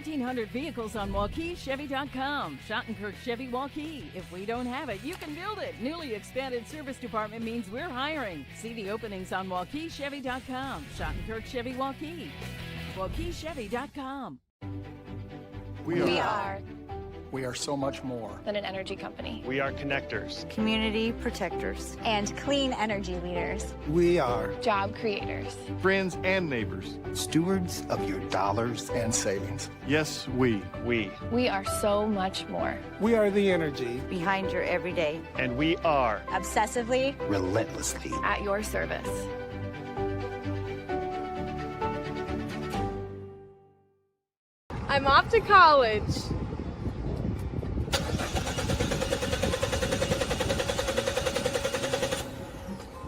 1,300 vehicles on WaukeeChevy.com. Schottenkirk Chevy Waukee. If we don't have it, you can build it. Newly expanded service department means we're hiring. See the openings on WaukeeChevy.com. Schottenkirk Chevy Waukee. WaukeeChevy.com. We are so much more than an energy company. We are connectors, community protectors, and clean energy leaders. We are job creators, friends and neighbors, stewards of your dollars and savings. Yes, we are so much more. We are the energy behind your everyday. And we are obsessively, relentlessly at your service. I'm off to college.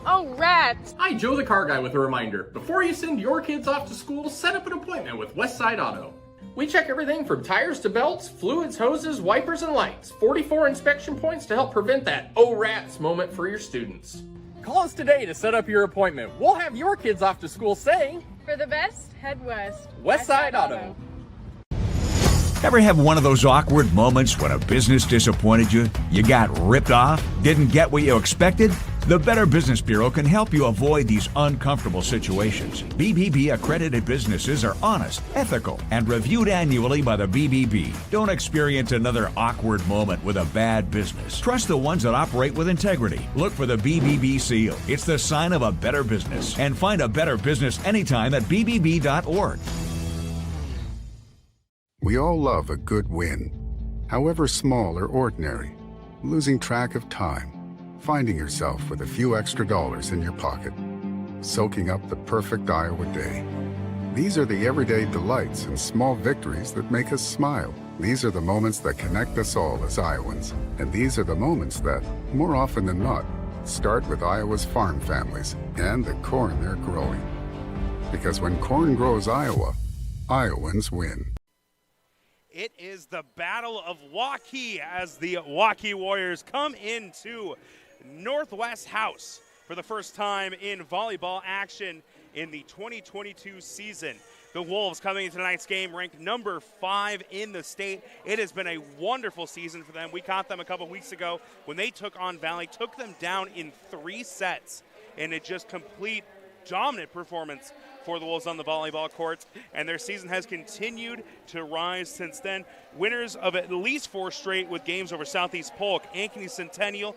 Oh, rats! Hi, Joe the Car Guy with a reminder. Before you send your kids off to school, set up an appointment with Westside Auto. We check everything from tires to belts, fluids, hoses, wipers, and lights. 44 inspection points to help prevent that oh rats moment for your students. Call us today to set up your appointment. We'll have your kids off to school saying, for the best, head west. Westside Auto. Ever have one of those awkward moments when a business disappointed you? You got ripped off? Didn't get what you expected? The Better Business Bureau can help you avoid these uncomfortable situations. BBB accredited businesses are honest, ethical, and reviewed annually by the BBB. Don't experience another awkward moment with a bad business. Trust the ones that operate with integrity. Look for the BBB seal. It's the sign of a better business. And find a better business anytime at bbb.org. We all love a good win, however small or ordinary. Losing track of time, finding yourself with a few extra dollars in your pocket, soaking up the perfect Iowa day. These are the everyday delights and small victories that make us smile. These are the moments that connect us all as Iowans. And these are the moments that, more often than not, start with Iowa's farm families and the corn they're growing. Because when corn grows Iowa, Iowans win. It is the Battle of Waukee as the Waukee Warriors come into Northwest House for the first time in volleyball action in the 2022 season. The Wolves coming into tonight's game ranked number 5 in the state. It has been a wonderful season for them. We caught them a couple weeks ago when they took on Valley, took them down in 3 sets, and a just complete dominant performance for the Wolves on the volleyball courts, and their season has continued to rise since then. Winners of at least 4 straight with games over Southeast Polk, Ankeny Centennial,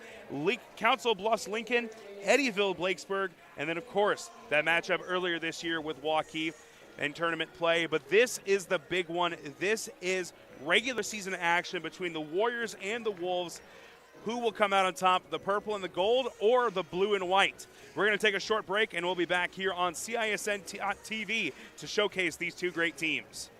Council Bluffs Lincoln, Eddyville Blakesburg, and then of course that matchup earlier this year with Waukee in tournament play. But this is the big one. This is regular season action between the Warriors and the Wolves. Who will come out on top, the purple and the gold or the blue and white? We're going to take a short break, and we'll be back here on CISN TV to showcase these 2 great teams.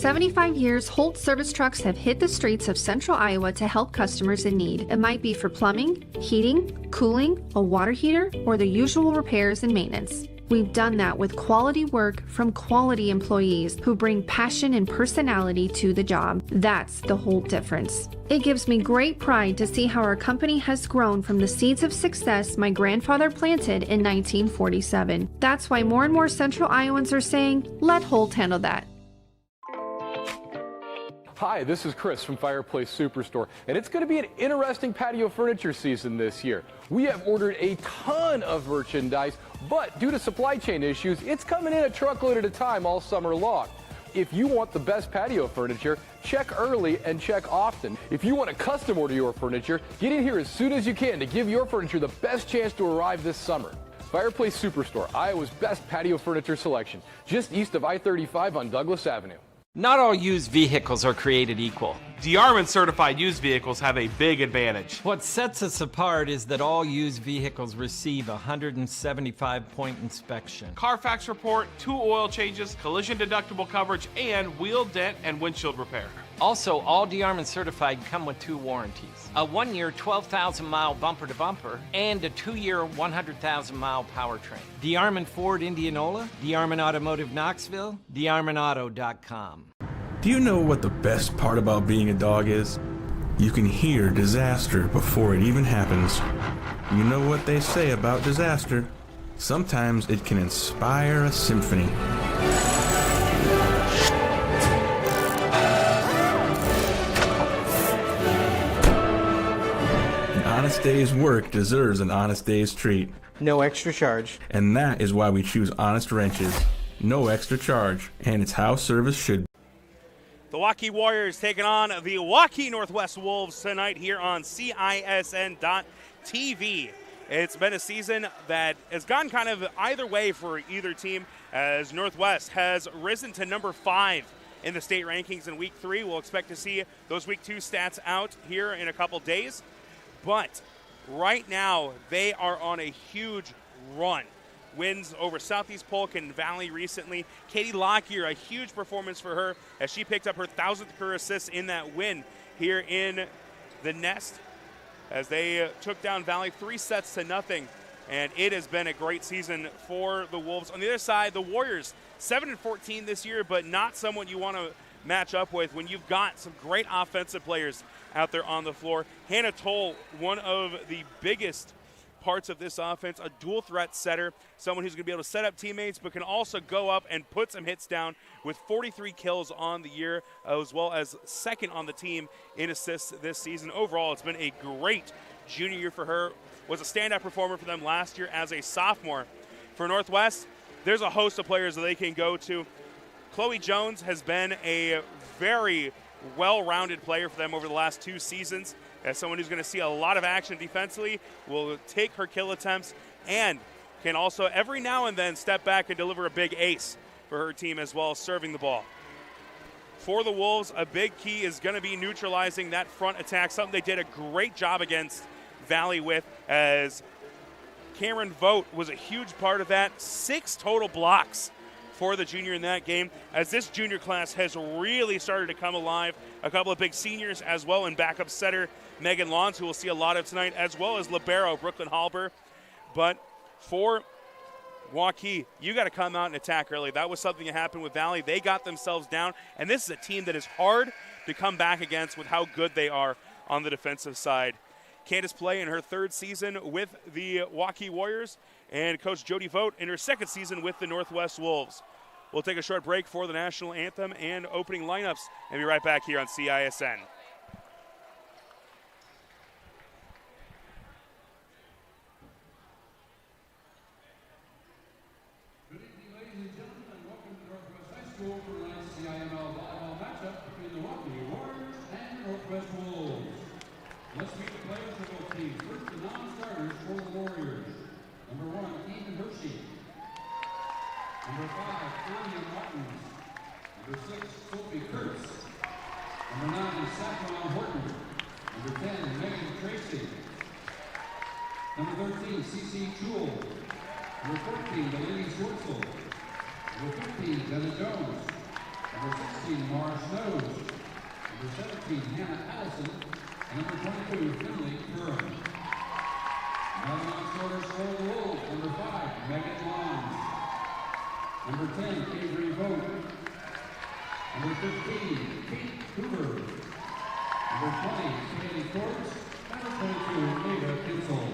75 years, Holt service trucks have hit the streets of central Iowa to help customers in need. It might be for plumbing, heating, cooling, a water heater, or the usual repairs and maintenance. We've done that with quality work from quality employees who bring passion and personality to the job. That's the whole difference. It gives me great pride to see how our company has grown from the seeds of success my grandfather planted in 1947. That's why more and more Central Iowans are saying, let Holt handle that. Hi, this is Chris from Fireplace Superstore, and it's going to be an interesting patio furniture season this year. We have ordered a ton of merchandise, but due to supply chain issues, it's coming in a truckload at a time all summer long. If you want the best patio furniture, check early and check often. If you want to custom order your furniture, get in here as soon as you can to give your furniture the best chance to arrive this summer. Fireplace Superstore, Iowa's best patio furniture selection, just east of I-35 on Douglas Avenue. Not all used vehicles are created equal. DeArmond certified used vehicles have a big advantage. What sets us apart is that all used vehicles receive a 175-point inspection. Carfax report, 2 oil changes, collision deductible coverage, and wheel dent and windshield repair. Also, all DeArmond certified come with 2 warranties. A 1-year 12,000-mile bumper-to-bumper and a 2-year 100,000-mile powertrain. DeArmond Ford Indianola, DeArmond Automotive Knoxville, DeArmondAuto.com. Do you know what the best part about being a dog is? You can hear disaster before it even happens. You know what they say about disaster? Sometimes it can inspire a symphony. An honest day's work deserves an honest day's treat. No extra charge. And that is why we choose Honest Wrenches. No extra charge. And it's how service should be. The Waukee Warriors taking on the Waukee Northwest Wolves tonight here on CISN.TV. It's been a season that has gone kind of either way for either team, as Northwest has risen to number 5 in the state rankings in Week 3. We'll expect to see those Week 2 stats out here in a couple days. But right now, they are on a huge run. Wins over Southeast Polk and Valley recently. Katie Lockyer, a huge performance for her as she picked up her 1,000th career assist in that win here in the Nest as they took down Valley 3-0. And it has been a great season for the Wolves. On the other side, the Warriors, 7-14 this year, but not someone you want to match up with when you've got some great offensive players out there on the floor. Hannah Toll, one of the biggest parts of this offense, a dual threat setter, someone who's going to be able to set up teammates but can also go up and put some hits down with 43 kills on the year, as well as second on the team in assists this season. Overall, it's been a great junior year for her. Was a standout performer for them last year as a sophomore. For Northwest, there's a host of players that they can go to. Chloe Jones has been a very well-rounded player for them over the last 2 seasons. As someone who's going to see a lot of action defensively, will take her kill attempts and can also every now and then step back and deliver a big ace for her team as well as serving the ball. For the Wolves, a big key is going to be neutralizing that front attack, something they did a great job against Valley with, as Cameron Vogt was a huge part of that. 6 total blocks for the junior in that game, as this junior class has really started to come alive. A couple of big seniors as well, and backup setter Megan Lawns, who we'll see a lot of tonight, as well as libero Brooklyn Halber. But for Waukee, you got to come out and attack early. That was something that happened with Valley. They got themselves down, and this is a team that is hard to come back against with how good they are on the defensive side. Candace Play in her 3rd season with the Waukee Warriors, and Coach Jody Vogt in her 2nd season with the Northwest Wolves. We'll take a short break for the national anthem and opening lineups and be right back here on CISN. Good evening, ladies and gentlemen, and welcome to Northwest High School for tonight's CIML volleyball matchup between the Waukee Warriors and Northwest Wolves. Let's meet the players for both teams. First, the non-starters for the Warriors. Number 1, Ethan Hershey. Number 5, Anya Martins. Number 6, Sophie Kurtz. Number 9, Saffron Horton. Number 10, Megan Tracy. Number 13, Cece Jewell. Number 14, Delaney Schwartzel. Number 15, Jenna Jones. Number 16, Mara Snows. Number 17, Hannah Allison. And number 22, Finley Curran. Now the non-starters for the Wolves. Number 5, Megan Long. Number 10, Avery Vogt. Number 15, Kate Hoover. Number 20, Kaylee Courts. Number 22, Ava Kinsel.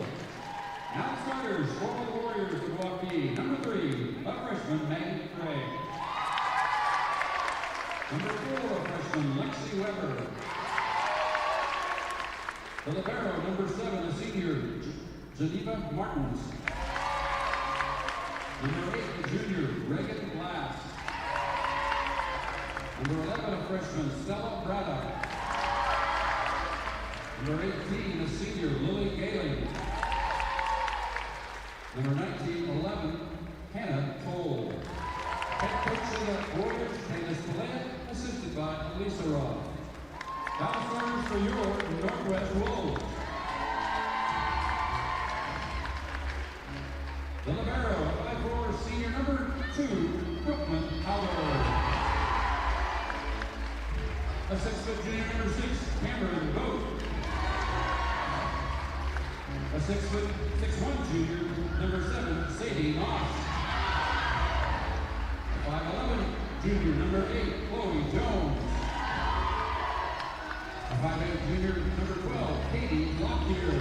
Now starters for the Warriors of Waukee. Number 3, a freshman, Maggie Craig. Number 4, a freshman, Lexi Weber. The libero, number 7, a senior, Geneva Martins. Number 8, a junior, Reagan Glass. Number 11, a freshman, Stella Braddock. Number 18, a senior, Lily Galing. Number 19, 11, Hannah Cole. Head coach of the Warriors, Candace Play, assisted by Elisa Roth. Now starters for your Northwest Wolves. The libero, 5'4", senior number 2, Brooklyn Howard. A 6' junior number 6, Cameron Vogt. A 6'1" junior number 7, Sadie Moss. A 5'11" junior number 8, Chloe Jones. A 5'8" junior number 12, Katie Lockyer.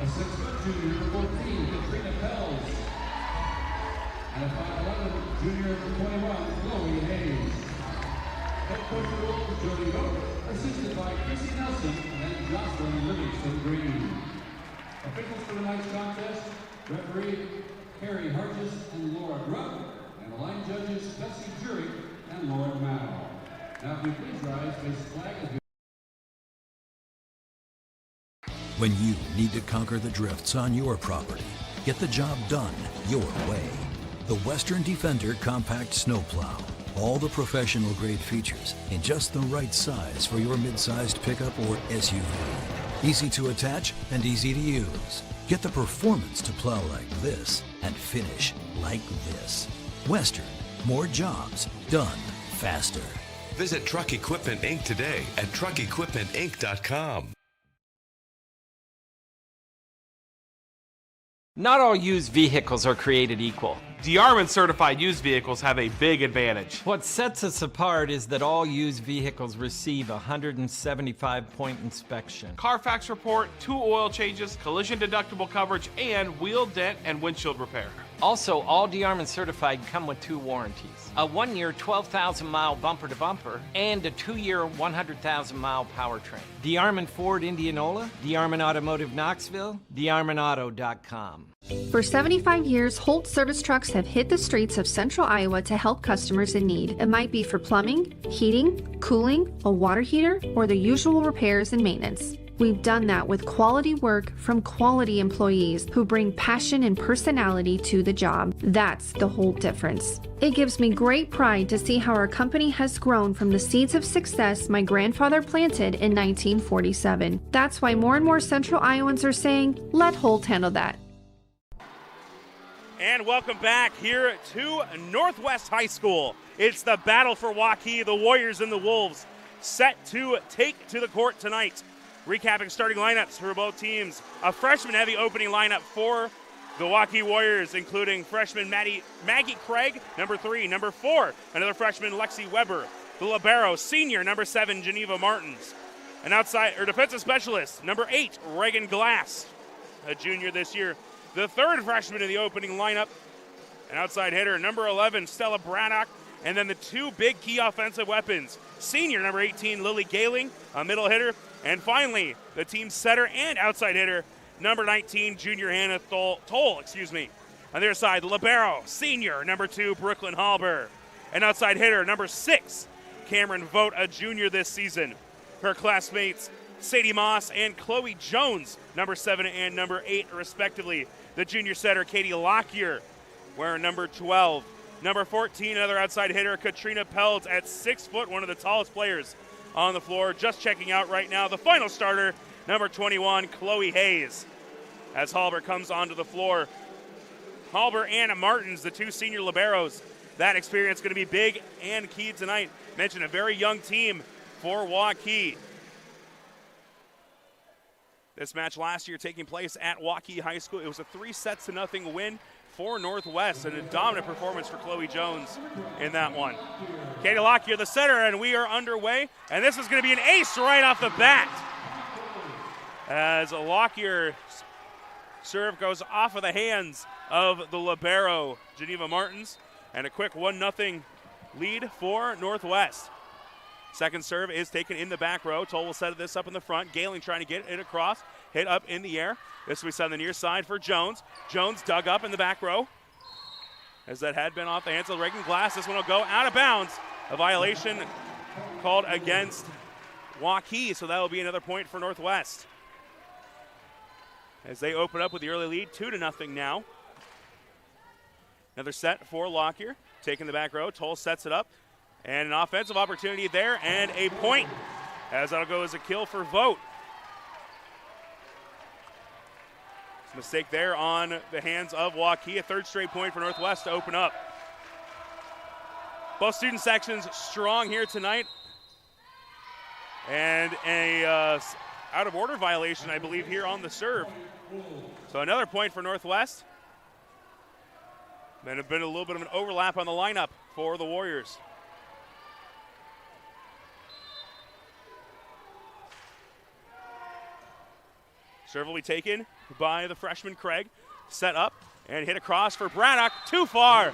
A 6' junior number 14, Katrina Pels. And a 5'11" junior number 21, Chloe Hayes. Head coach of the Wolves, Jody Vogt, assisted by Chrissy Nelson and Jocelyn Livingston Green. Officials for tonight's contest, referee Carrie Hargis and Laura Grubb, and the line judges Bessie Jury and Lauren Mao. Now, if you please rise, face the flag as we... When you need to conquer the drifts on your property, get the job done your way. The Western Defender Compact Snowplow. All the professional grade features in just the right size for your mid-sized pickup or SUV. Easy to attach and easy to use. Get the performance to plow like this and finish like this. Western, more jobs done faster. Visit Truck Equipment Inc. today at truckequipmentinc.com. Not all used vehicles are created equal. DeArmond certified used vehicles have a big advantage. What sets us apart is that all used vehicles receive a 175-point inspection. Carfax report, 2 oil changes, collision deductible coverage, and wheel dent and windshield repair. Also, all DeArmond certified come with 2 warranties. A 1-year 12,000-mile bumper-to-bumper and a 2-year 100,000-mile powertrain. DeArmond Ford Indianola, DeArmond Automotive Knoxville, DeArmondAuto.com. For 75 years, Holt Service Trucks have hit the streets of central Iowa to help customers in need. It might be for plumbing, heating, cooling, a water heater, or the usual repairs and maintenance. We've done that with quality work from quality employees who bring passion and personality to the job. That's the Holt difference. It gives me great pride to see how our company has grown from the seeds of success my grandfather planted in 1947. That's why more and more central Iowans are saying, let Holt handle that. And welcome back here to Northwest High School. It's the battle for Waukee, the Warriors and the Wolves, set to take to the court tonight. Recapping starting lineups for both teams. A freshman-heavy opening lineup for the Waukee Warriors, including freshman Maggie Craig, number 3. Number 4, another freshman, Lexi Weber. The libero, senior, number 7, Geneva Martins. An outside or defensive specialist, number 8, Reagan Glass, a junior this year. The third freshman in the opening lineup, an outside hitter, number 11, Stella Braddock. And then the two big key offensive weapons, senior number 18, Lily Galing, a middle hitter. And finally, the team's setter and outside hitter, number 19, junior Hannah Toll. On the other side, the libero, senior number 2, Brooklyn Halber. An outside hitter, number 6, Cameron Vogt, a junior this season. Her classmates, Sadie Moss and Chloe Jones, number 7 and number 8, respectively. The junior setter, Katie Lockyer, wearing number 12. Number 14, another outside hitter, Katrina Peltz at 6 foot, one of the tallest players on the floor. Just checking out right now, the final starter, number 21, Chloe Hayes. As Halber comes onto the floor. Halber and Martins, the two senior liberos. That experience going to be big and key tonight. Mentioned a very young team for Waukee. This match last year taking place at Waukee High School. It was a 3-0 win for Northwest, and a dominant performance for Chloe Jones in that one. Katie Lockyer, the setter, and we are underway. And this is going to be an ace right off the bat. As Lockyer's serve goes off of the hands of the libero, Geneva Martins, and a quick 1-0 lead for Northwest. Second serve is taken in the back row. Toll will set this up in the front. Galing trying to get it across. Hit up in the air. This will be set on the near side for Jones. Jones dug up in the back row. As that had been off the hands of Reagan Glass. This one will go out of bounds. A violation called against Waukee, so that will be another point for Northwest. As they open up with the early lead, 2-0 now. Another set for Lockyer. Taking the back row. Toll sets it up. And an offensive opportunity there, and a point, as that'll go as a kill for Vogt. Mistake there on the hands of Waukee. A third straight point for Northwest to open up. Both student sections strong here tonight. And a out of order violation, I believe, here on the serve. So another point for Northwest. Then a little bit of an overlap on the lineup for the Warriors. Serve will be taken by the freshman Craig. Set up and hit across for Braddock. Too far.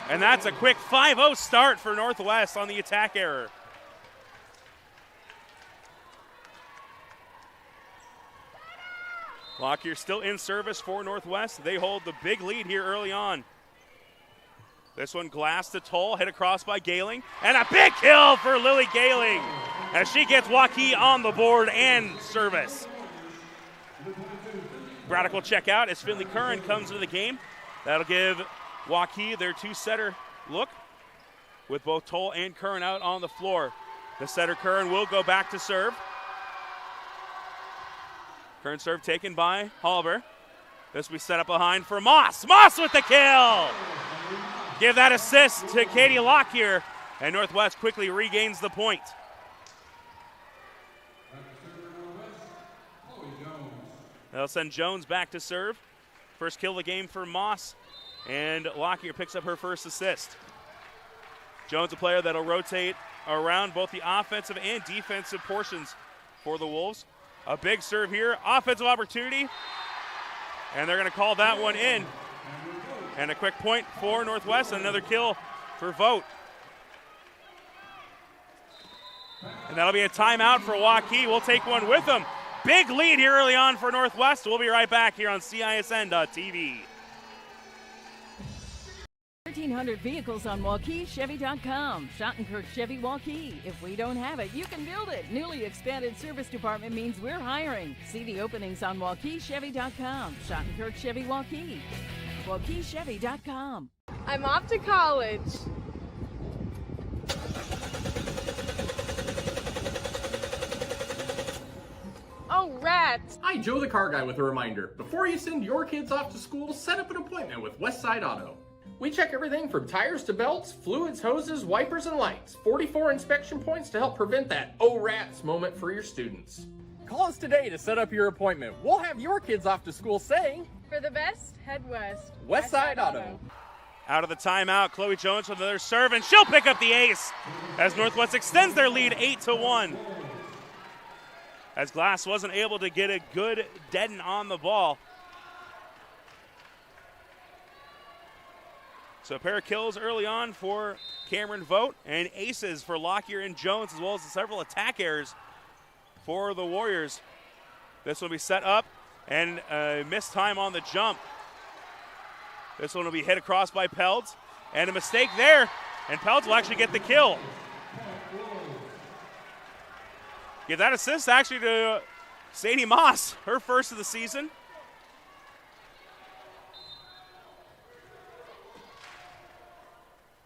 And that's a quick 5-0 start for Northwest on the attack error. Lockyer still in service for Northwest. They hold the big lead here early on. This one Glass to Toll, hit across by Galing. And a big kill for Lily Galing as she gets Waukee on the board and service. Braddock will check out as Finley Curran comes into the game. That'll give Waukee their two-setter look with both Toll and Curran out on the floor. The setter Curran will go back to serve. Curran serve taken by Halber. This will be set up behind for Moss. Moss with the kill! Give that assist to Katie Lockyer, and Northwest quickly regains the point. They'll send Jones back to serve. First kill of the game for Moss, and Lockyer picks up her first assist. Jones, a player that'll rotate around both the offensive and defensive portions for the Wolves. A big serve here, offensive opportunity, and they're going to call that one in. And a quick point for Northwest, and another kill for Vogt. And that'll be a timeout for Waukee. We'll take one with them. Big lead here early on for Northwest. We'll be right back here on CISN.TV. 1,300 vehicles on WaukeeChevy.com. Schottenkirk Chevy Waukee. If we don't have it, you can build it. Newly expanded service department means we're hiring. See the openings on WaukeeChevy.com. Schottenkirk Chevy Waukee. WaukeeChevy.com. I'm off to college. Oh, rats! Hi, Joe the Car Guy with a reminder. Before you send your kids off to school, set up an appointment with Westside Auto. We check everything from tires to belts, fluids, hoses, wipers, and lights. 44 inspection points to help prevent that oh rats moment for your students. Call us today to set up your appointment. We'll have your kids off to school saying, For the best, head west. Westside Auto. Out of the timeout, Chloe Jones with another serve, and she'll pick up the ace as Northwest extends their lead 8-1. as Glass wasn't able to get a good deaden on the ball. So a pair of kills early on for Cameron Vogt, and aces for Lockyer and Jones, as well as several attack errors for the Warriors. This will be set up, and missed time on the jump. This one will be hit across by Peltz, and a mistake there, and Peltz will actually get the kill. Give that assist actually to Sadie Moss, her first of the season.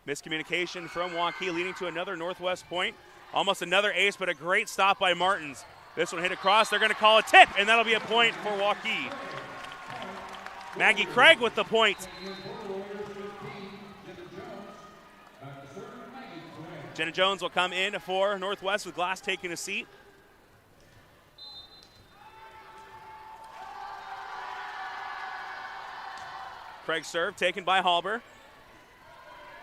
Miscommunication from Waukee leading to another Northwest point. Almost another ace, but a great stop by Martins. This one hit across. They're going to call a tip, and that'll be a point for Waukee. Maggie Craig with the point. Jenna Jones will come in for Northwest with Glass taking a seat. Craig serve taken by Halber.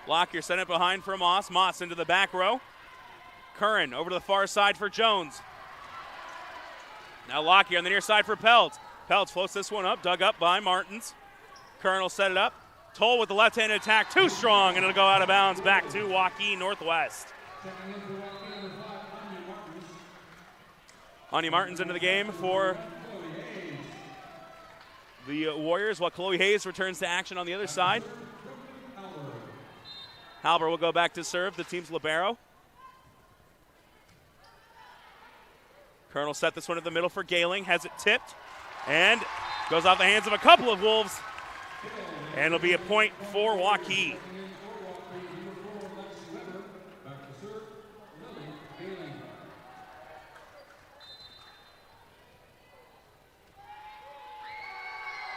Lockyer sent it behind for Moss. Moss into the back row. Curran over to the far side for Jones. Now Lockyer on the near side for Peltz. Peltz floats this one up, dug up by Martins. Curran will set it up. Toll with the left-handed attack, too strong, and it'll go out of bounds back to Waukee Northwest. Anya Martins into the game for the Warriors, while Chloe Hayes returns to action on the other side. Halber will go back to serve, the team's libero. Colonel set this one in the middle for Gailing, has it tipped, and goes off the hands of a couple of Wolves. And it'll be a point for Waukee.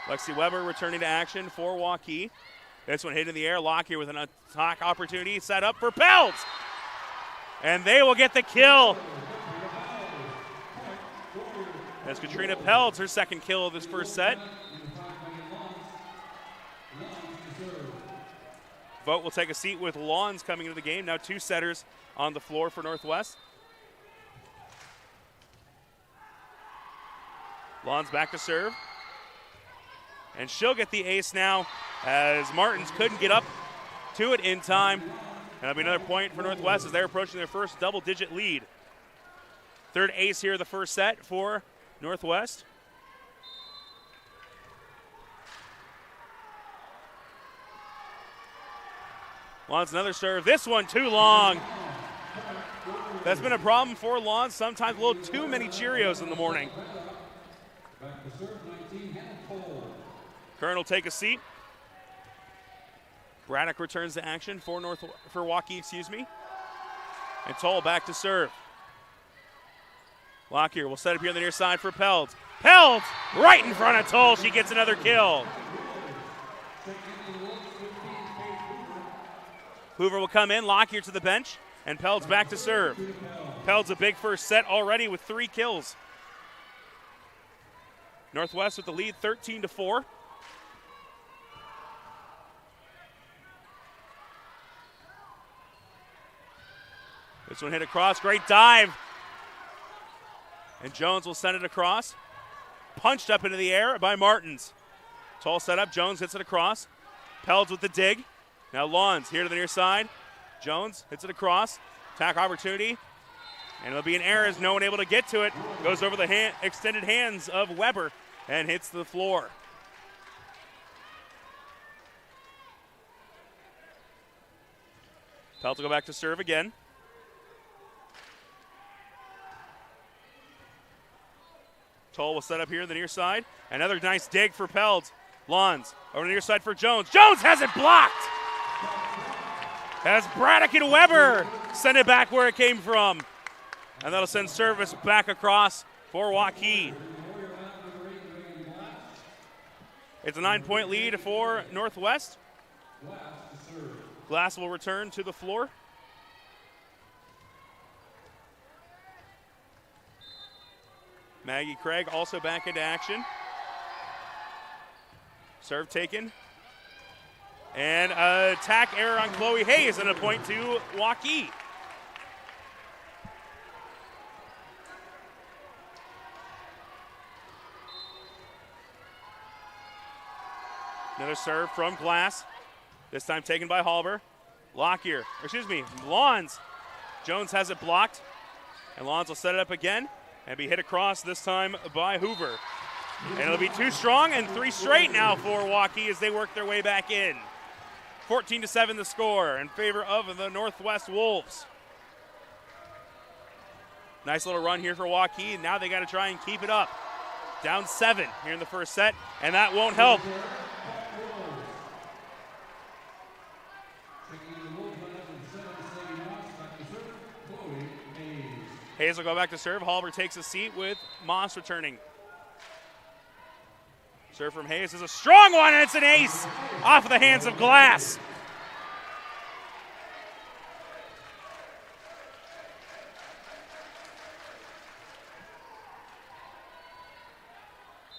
Lexi Weber returning to action for Waukee. This one hit in the air. Lockyer with an attack opportunity set up for Peltz. And they will get the kill. That's Katrina Peltz, her second kill of this first set. Vogt will take a seat with Lawns coming into the game. Now two setters on the floor for Northwest. Lawns back to serve. And she'll get the ace now as Martins couldn't get up to it in time. And that'll be another point for Northwest as they're approaching their first double-digit lead. Third ace here of the first set for Northwest. Lawns another serve. This one too long. That's been a problem for Lawns. Sometimes a little too many Cheerios in the morning. Curran will take a seat. Braddock returns to action for Waukee, And Toll back to serve. Lockyer will set up here on the near side for Peltz. Peltz right in front of Toll. She gets another kill. Hoover will come in. Lockyer to the bench. And Peltz back to serve. Peltz a big first set already with 3 kills. Northwest with the lead 13-4. This one hit across, great dive. And Jones will send it across. Punched up into the air by Martins. Toll set up, Jones hits it across. Peltz with the dig. Now Lawns here to the near side. Jones hits it across. Attack opportunity. And it'll be an error as no one able to get to it. Goes over the extended hands of Weber and hits the floor. Peltz will go back to serve again. Toll will set up here on the near side. Another nice dig for Peltz. Lawns over the near side for Jones. Jones has it blocked. As Braddock and Weber send it back where it came from. And that'll send service back across for Waukee. It's a 9-point lead for Northwest. Glass will return to the floor. Maggie Craig also back into action. Serve taken. And an attack error on Chloe Hayes and a point to Waukee. Another serve from Glass. This time taken by Halber. Lawns. Jones has it blocked. And Lawns will set it up again and be hit across, this time by Hoover. And it'll be 2 strong and 3 straight now for Waukee as they work their way back in. 14-7 the score in favor of the Northwest Wolves. Nice little run here for Waukee. Now they got to try and keep it up. Down 7 here in the first set, and that won't help. Hayes will go back to serve. Halber takes a seat with Moss returning. Serve from Hayes is a strong one, and it's an ace off of the hands of Glass.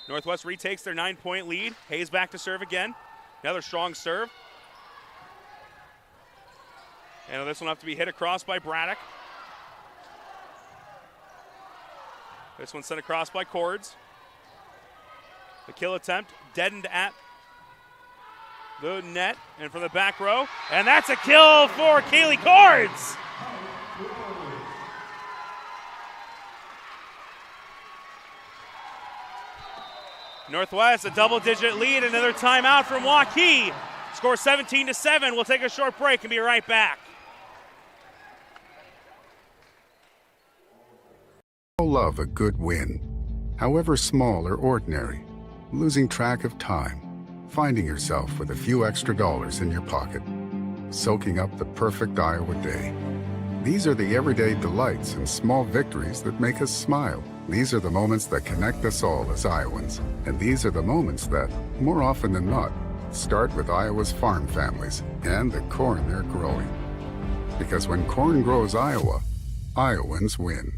Northwest retakes their 9-point lead. Hayes back to serve again. Another strong serve. And this one will have to be hit across by Braddock. This one sent across by Cords. The kill attempt deadened at the net and from the back row. And that's a kill for Kaylee Cords. Northwest a double-digit lead, another timeout from Waukee. Score 17-7. We'll take a short break and be right back. All love a good win, however small or ordinary. Losing track of time, finding yourself with a few extra dollars in your pocket, soaking up the perfect Iowa day. These are the everyday delights and small victories that make us smile. These are the moments that connect us all as Iowans. And these are the moments that, more often than not, start with Iowa's farm families and the corn they're growing. Because when corn grows Iowa, Iowans win.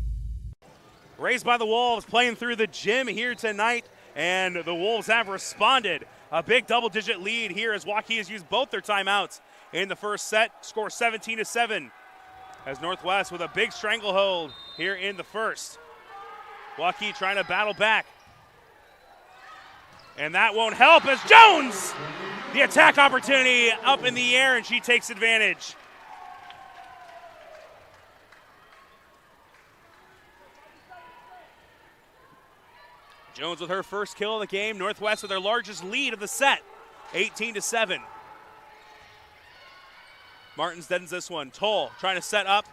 Raised by the Wolves, playing through the gym here tonight, and the Wolves have responded. A big double-digit lead here as Waukee has used both their timeouts in the first set. Score 17-7 as Northwest with a big stranglehold here in the first. Waukee trying to battle back. And that won't help as Jones, the attack opportunity up in the air, and she takes advantage. Jones with her first kill of the game. Northwest with their largest lead of the set, 18-7. Martins deadens this one. Toll trying to set up,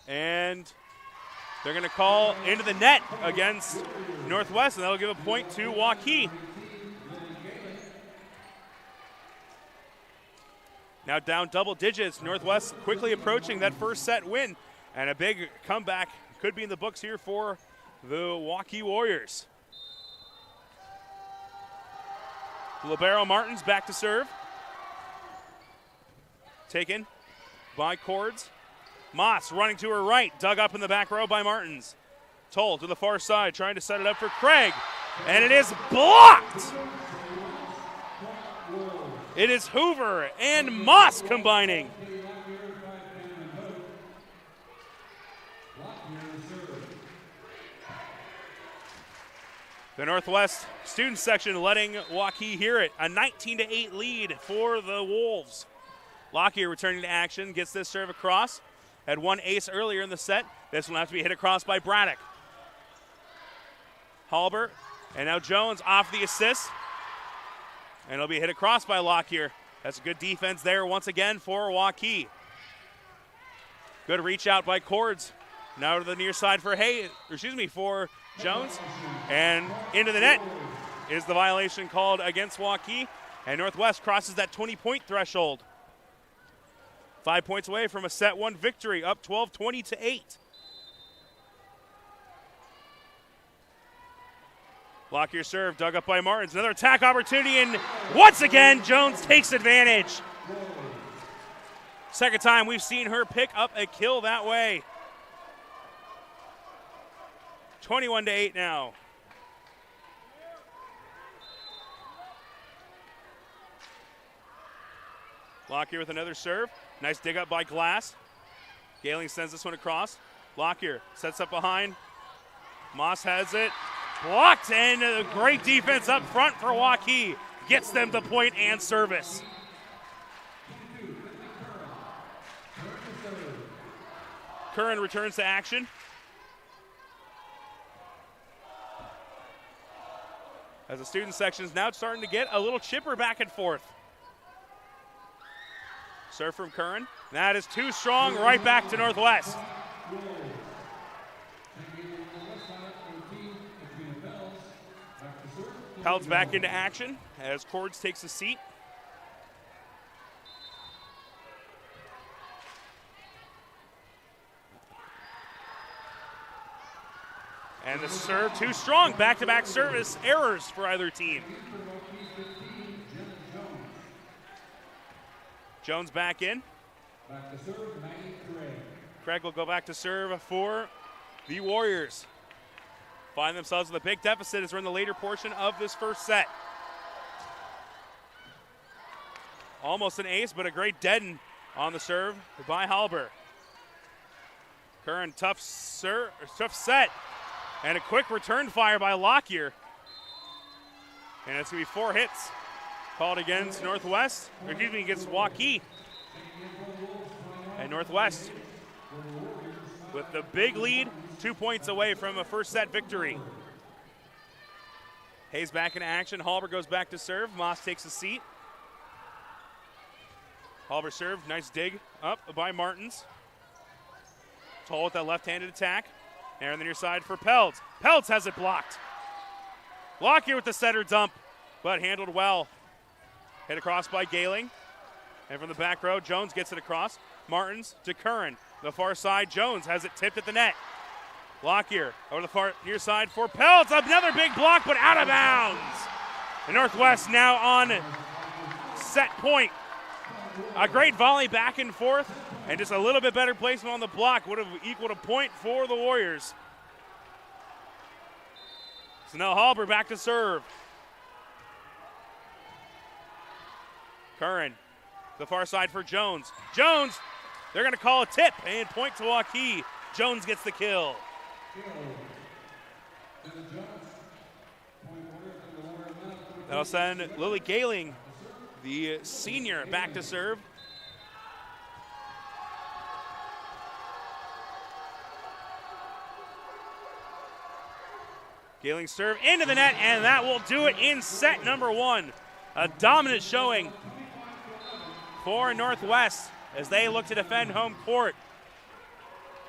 and they're going to call into the net against Northwest, and that'll give a point to Waukee. Now down double digits. Northwest quickly approaching that first set win, and a big comeback could be in the books here for the Waukee Warriors. Libero Martins back to serve. Taken by Cords. Moss running to her right, dug up in the back row by Martins. Toll to the far side, trying to set it up for Craig, and it is blocked. It is Hoover and Moss combining. The Northwest student section letting Waukee hear it. A 19-8 lead for the Wolves. Lockyer returning to action, gets this serve across. Had one ace earlier in the set. This one will have to be hit across by Braddock. Halber, and now Jones off the assist. And it'll be hit across by Lockyer. That's a good defense there once again for Waukee. Good reach out by Cords. Now to the near side for for Jones. And into the net is the violation called against Waukee. And Northwest crosses that 20-point threshold. 5 points away from a set one victory, up 12-20-8. Lockyer serve, dug up by Martins. Another attack opportunity, and once again, Jones takes advantage. Second time we've seen her pick up a kill that way. 21-8 now. Lockyer with another serve. Nice dig up by Glass. Galing sends this one across. Lockyer sets up behind. Moss has it. Blocked, and a great defense up front for Waukee. gets them the point and service. Curran returns to action. As the student section is now starting to get a little chipper back and forth. Serve from Curran. That is too strong, right back to Northwest. Peltz back into action as Cords takes a seat. And the serve too strong. Back-to-back service errors for either team. Jones back in. Craig will go back to serve for the Warriors. Find themselves with a big deficit as we're in the later portion of this first set. Almost an ace, but a great deaden on the serve by Halber. Curran, tough set. And a quick return fire by Lockyer. And it's going to be 4 hits called against Northwest, or excuse me, against Waukee. And Northwest with the big lead, 2 points away from a first set victory. Hayes back in action. Halber goes back to serve. Moss takes a seat. Halber serve, nice dig up by Martins. Toll with that left-handed attack. There on the near side for Peltz. Peltz has it blocked. Lockyer with the center dump, but handled well. Hit across by Gailing. And from the back row, Jones gets it across. Martins to Curran. The far side, Jones has it tipped at the net. Lockyer over the far near side for Peltz. Another big block, but out of bounds. The Northwest now on set point. A great volley back and forth, and just a little bit better placement on the block would have equaled a point for the Warriors. So now Halber back to serve. Curran, the far side for Jones. Jones, they're going to call a tip and point to Waukee. Jones gets the kill. That'll send Lily Gailing, the senior, back to serve. Gailing serve into the net, and that will do it in set number 1. A dominant showing for Northwest as they look to defend home court.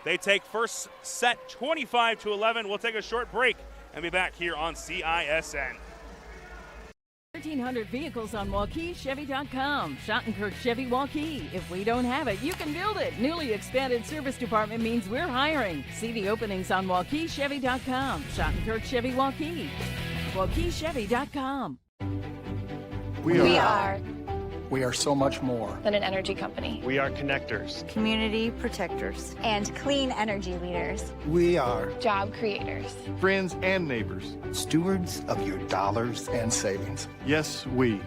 They take first set 25-11. We'll take a short break and be back here on CISN. 1,300 vehicles on WaukeeChevy.com. Schottenkirk Chevy Waukee. If we don't have it, you can build it. Newly expanded service department means we're hiring. See the openings on WaukeeChevy.com. Schottenkirk Chevy Waukee. WaukeeChevy.com. We are so much more than an energy company. We are connectors, community protectors, and clean energy leaders. We are job creators, friends and neighbors, stewards of your dollars and savings. Yes, we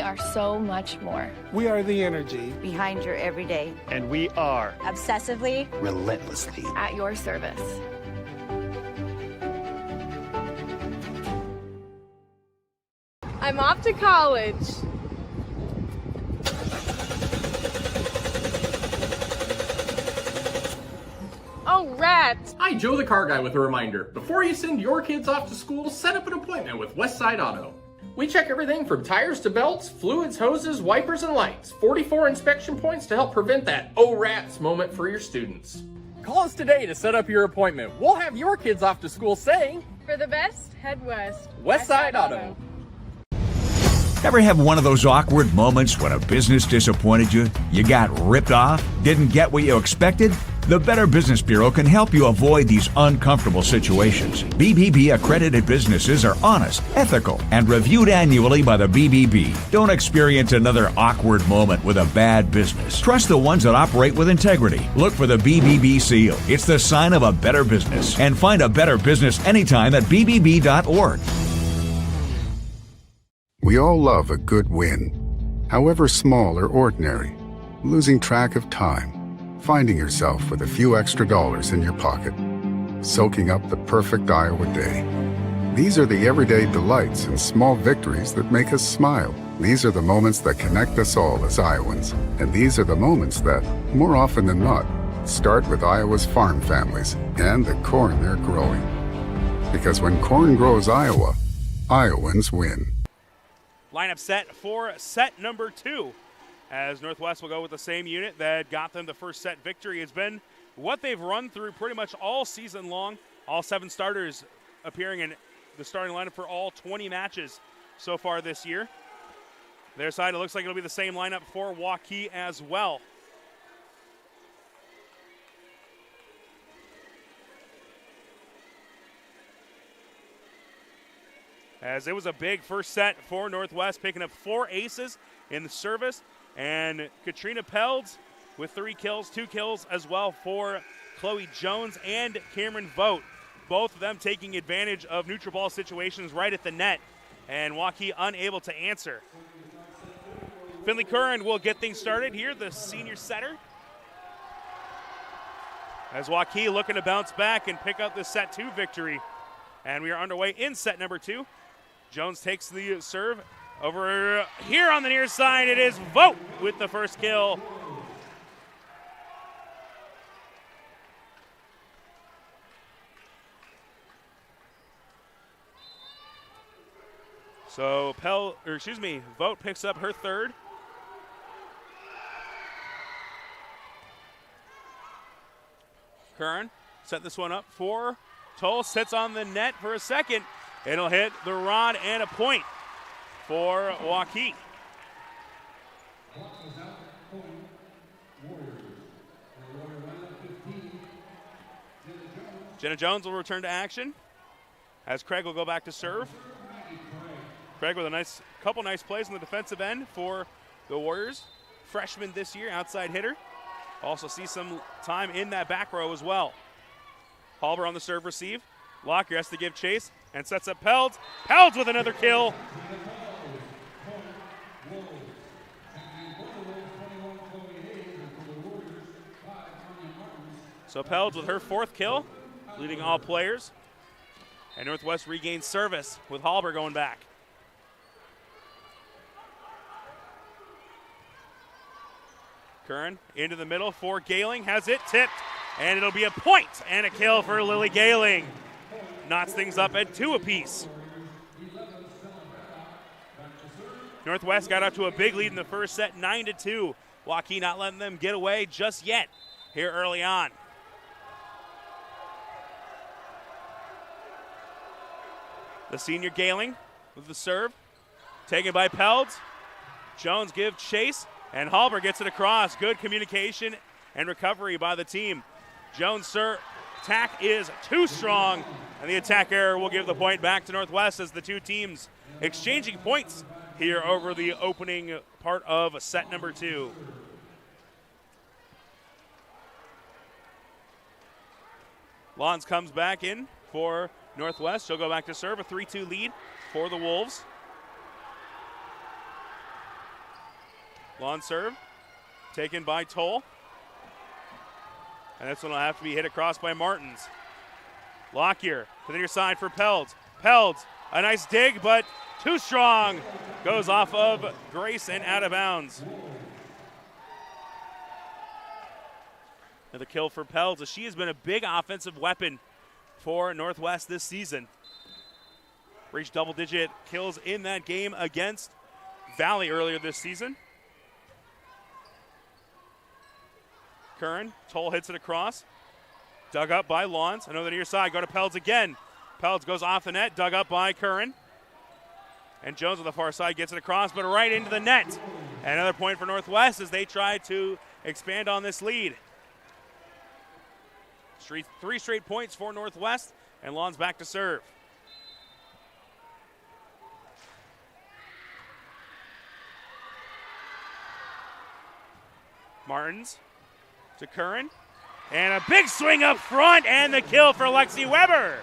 are so much more. We are the energy Behind your everyday. and we are Obsessively. Relentlessly. At your service. I'm off to college. Oh, rats! Hi, Joe the Car Guy with a reminder. Before you send your kids off to school, set up an appointment with Westside Auto. We check everything from tires to belts, fluids, hoses, wipers, and lights. 44 inspection points to help prevent that oh rats moment for your students. Call us today to set up your appointment. We'll have your kids off to school saying, For the best, head west. Westside Auto. Ever have one of those awkward moments when a business disappointed you? You got ripped off? Didn't get what you expected? The Better Business Bureau can help you avoid these uncomfortable situations. BBB accredited businesses are honest, ethical, and reviewed annually by the BBB. Don't experience another awkward moment with a bad business. Trust the ones that operate with integrity. Look for the BBB seal. It's the sign of a better business. And find a better business anytime at bbb.org. We all love a good win, however small or ordinary. Losing track of time, finding yourself with a few extra dollars in your pocket, soaking up the perfect Iowa day. These are the everyday delights and small victories that make us smile. These are the moments that connect us all as Iowans. And these are the moments that, more often than not, start with Iowa's farm families and the corn they're growing. Because when corn grows Iowa, Iowans win. Lineup set for set number 2. As Northwest will go with the same unit that got them the first set victory. It's been what they've run through pretty much all season long. All 7 starters appearing in the starting lineup for all 20 matches so far this year. Their side, it looks like it'll be the same lineup for Waukee as well. As it was a big first set for Northwest, picking up 4 aces in the service. And Katrina Pelds with 3 kills, 2 kills as well for Chloe Jones and Cameron Vogt. Both of them taking advantage of neutral ball situations right at the net. And Waukee unable to answer. Finley Curran will get things started here, the senior setter. As Waukee looking to bounce back and pick up the set 2 victory. And we are underway in set number 2. Jones takes the serve. Over here on the near side, it is Vogt with the first kill. So Vogt picks up her third. Curran set this one up for Toll, sits on the net for a second. It'll hit the rod and a point for Waukee. Jenna Jones will return to action as Craig will go back to serve. Craig with a couple nice plays on the defensive end for the Warriors. Freshman this year, outside hitter. Also see some time in that back row as well. Halber on the serve receive. Lockyer has to give chase and sets up Pelds. Pelds with another kill. So Pelds with her 4th kill, leading all players. And Northwest regains service with Halber going back. Curran into the middle for Gailing, has it tipped, and it'll be a point and a kill for Lily Gailing. Knots things up at 2 apiece. Northwest got up to a big lead in the first set, 9-2. Waukee not letting them get away just yet here early on. The senior Gailing with the serve, taken by Pelds. Jones gives chase, and Halber gets it across. Good communication and recovery by the team. Jones' attack is too strong, and the attack error will give the point back to Northwest as the two teams exchanging points here over the opening part of set number 2. Lawns comes back in for Northwest. She'll go back to serve, a 3-2 lead for the Wolves. Lawn serve, taken by Toll. And this one will have to be hit across by Martins. Lockyer to the near side for Pelds. Pelds, a nice dig, but too strong. Goes off of Grace and out of bounds. Another kill for Pelds, as she has been a big offensive weapon for Northwest this season. Reached double-digit kills in that game against Valley earlier this season. Curran, Toll hits it across. Dug up by Lawns. Another near side, go to Pelds again. Pelds goes off the net, dug up by Curran. And Jones on the far side gets it across, but right into the net. Another point for Northwest as they try to expand on this lead. 3 straight points for Northwest, and Lawns back to serve. Martins to Curran, and a big swing up front, and the kill for Lexi Weber.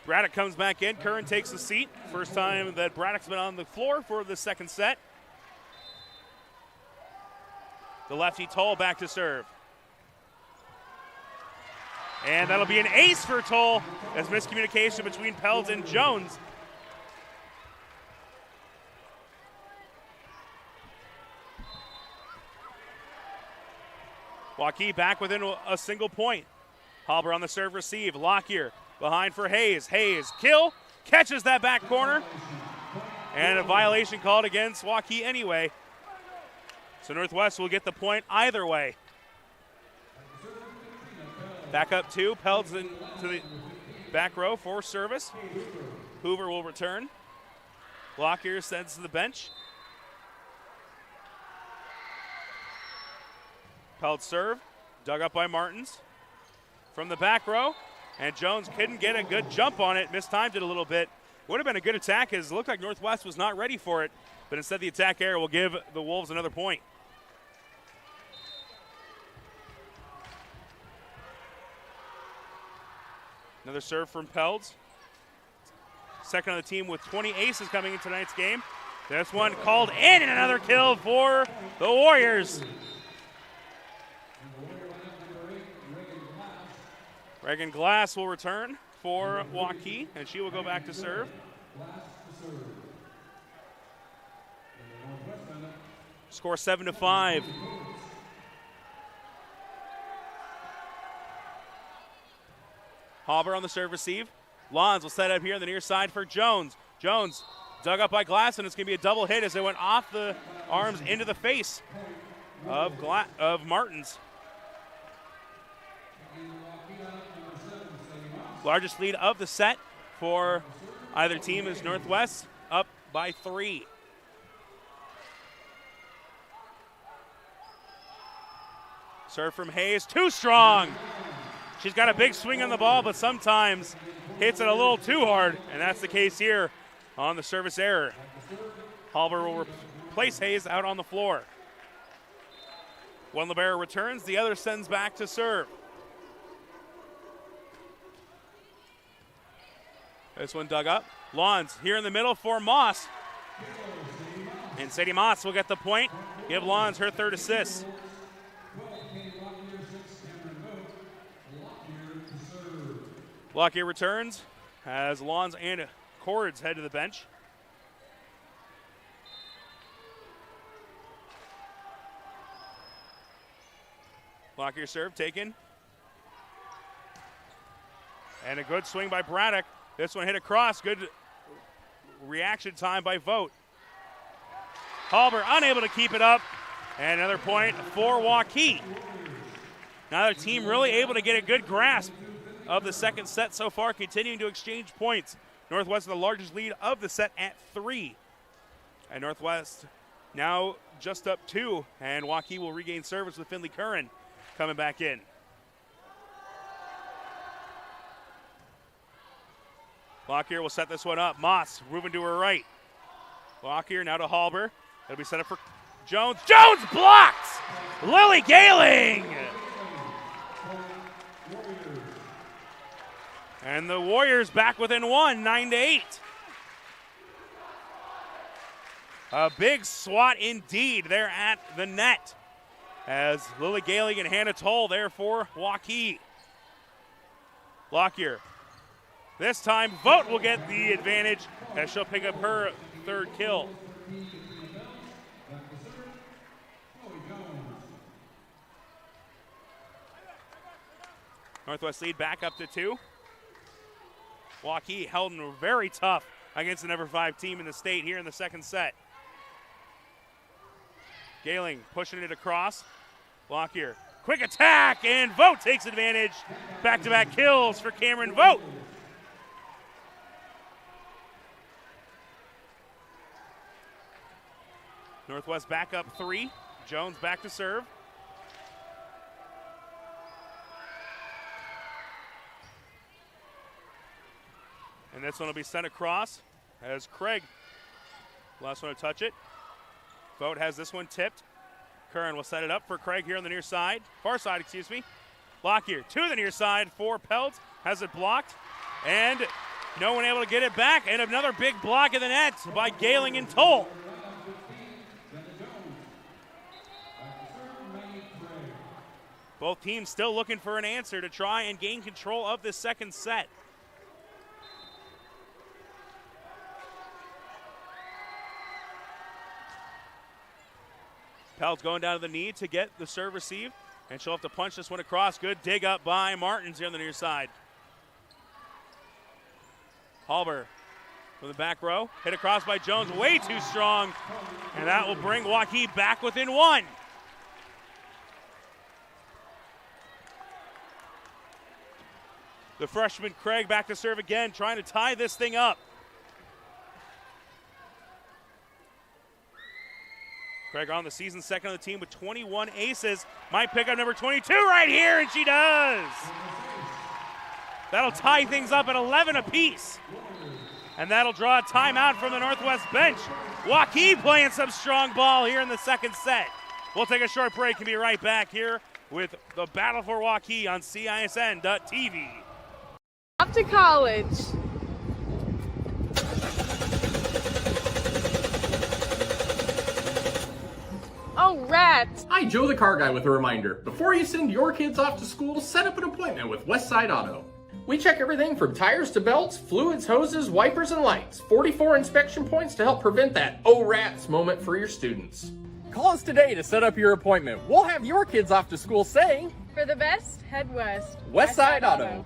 Braddock comes back in. Curran takes the seat. First time that Braddock's been on the floor for the second set. The lefty Toll back to serve. And that'll be an ace for Toll as miscommunication between Pelds and Jones. Waukee back within a single point. Halber on the serve receive. Lockyer behind for Hayes. Hayes, kill, catches that back corner. And a violation called against Waukee anyway. So Northwest will get the point either way. Back up two, Pelds into the back row for service. Hoover will return. Lockyer sends to the bench. Pelds serve, dug up by Martins. From the back row, and Jones couldn't get a good jump on it, mistimed it a little bit. Would have been a good attack as it looked like Northwest was not ready for it, but instead the attack error will give the Wolves another point. Another serve from Pelds. Second on the team with 20 aces coming in tonight's game. This one called in, and another kill for the Warriors. Reagan Glass will return for Waukee, and she will go back to serve. Score 7-5. Halber on the serve receive. Lons will set up here on the near side for Jones. Jones dug up by Glass, and it's going to be a double hit as it went off the arms into the face of Martins. Largest lead of the set for either team is Northwest, up by 3. Serve from Hayes, too strong. She's got a big swing on the ball, but sometimes hits it a little too hard, and that's the case here on the service error. Halber will replace Hayes out on the floor. One libero returns, the other sends back to serve. This one dug up. Lawns here in the middle for Moss. And Sadie Moss will get the point, give Lawns her third assist. Lockyer returns as Lawns and Cords head to the bench. Lockyer serve taken. And a good swing by Braddock. This one hit across. Good reaction time by Vogt. Halber unable to keep it up. And another point for Waukee. Neither team really able to get a good grasp of the second set so far, continuing to exchange points. Northwest the largest lead of the set at 3. And Northwest now just up 2. And Waukee will regain service with Finley Curran coming back in. Lockyer will set this one up. Moss moving to her right. Lockyer now to Halber. It'll be set up for Jones. Jones blocks! Lily Gailing! And the Warriors back within 1, 9-8. A big swat indeed there at the net as Lily Gailing and Hannah Toll there for Waukee. Lockyer. This time, Vogt will get the advantage as she'll pick up her third kill. Northwest lead back up to 2. Waukee held very tough against the number 5 team in the state here in the second set. Gailing pushing it across. Lockyer, quick attack, and Vogt takes advantage. Back-to-back kills for Cameron Vogt. Northwest back up 3. Jones back to serve. And this one will be sent across as Craig, last one to touch it. Vogt has this one tipped. Curran will set it up for Craig here on the near side, far side, excuse me. Lockyer to the near side for Peltz, has it blocked, and no one able to get it back, and another big block in the net by Gailing and Toll. Both teams still looking for an answer to try and gain control of this second set. Pell's going down to the knee to get the serve received, and she'll have to punch this one across. Good dig up by Martins here on the near side. Halber from the back row, hit across by Jones, way too strong, and that will bring Waukee back within one. The freshman Craig back to serve again, trying to tie this thing up. Craig on the season second of the team with 21 aces. Might pick up number 22 right here, and she does. That'll tie things up at 11 apiece. And that'll draw a timeout from the Northwest bench. Waukee playing some strong ball here in the second set. We'll take a short break and be right back here with the Battle for Waukee on CISN.TV. Off to college. Oh, rats. Hi, Joe the Car Guy with a reminder. Before you send your kids off to school, set up an appointment with Westside Auto. We check everything from tires to belts, fluids, hoses, wipers, and lights. 44 inspection points to help prevent that oh rats moment for your students. Call us today to set up your appointment. We'll have your kids off to school saying, For the best, head west. Westside Auto.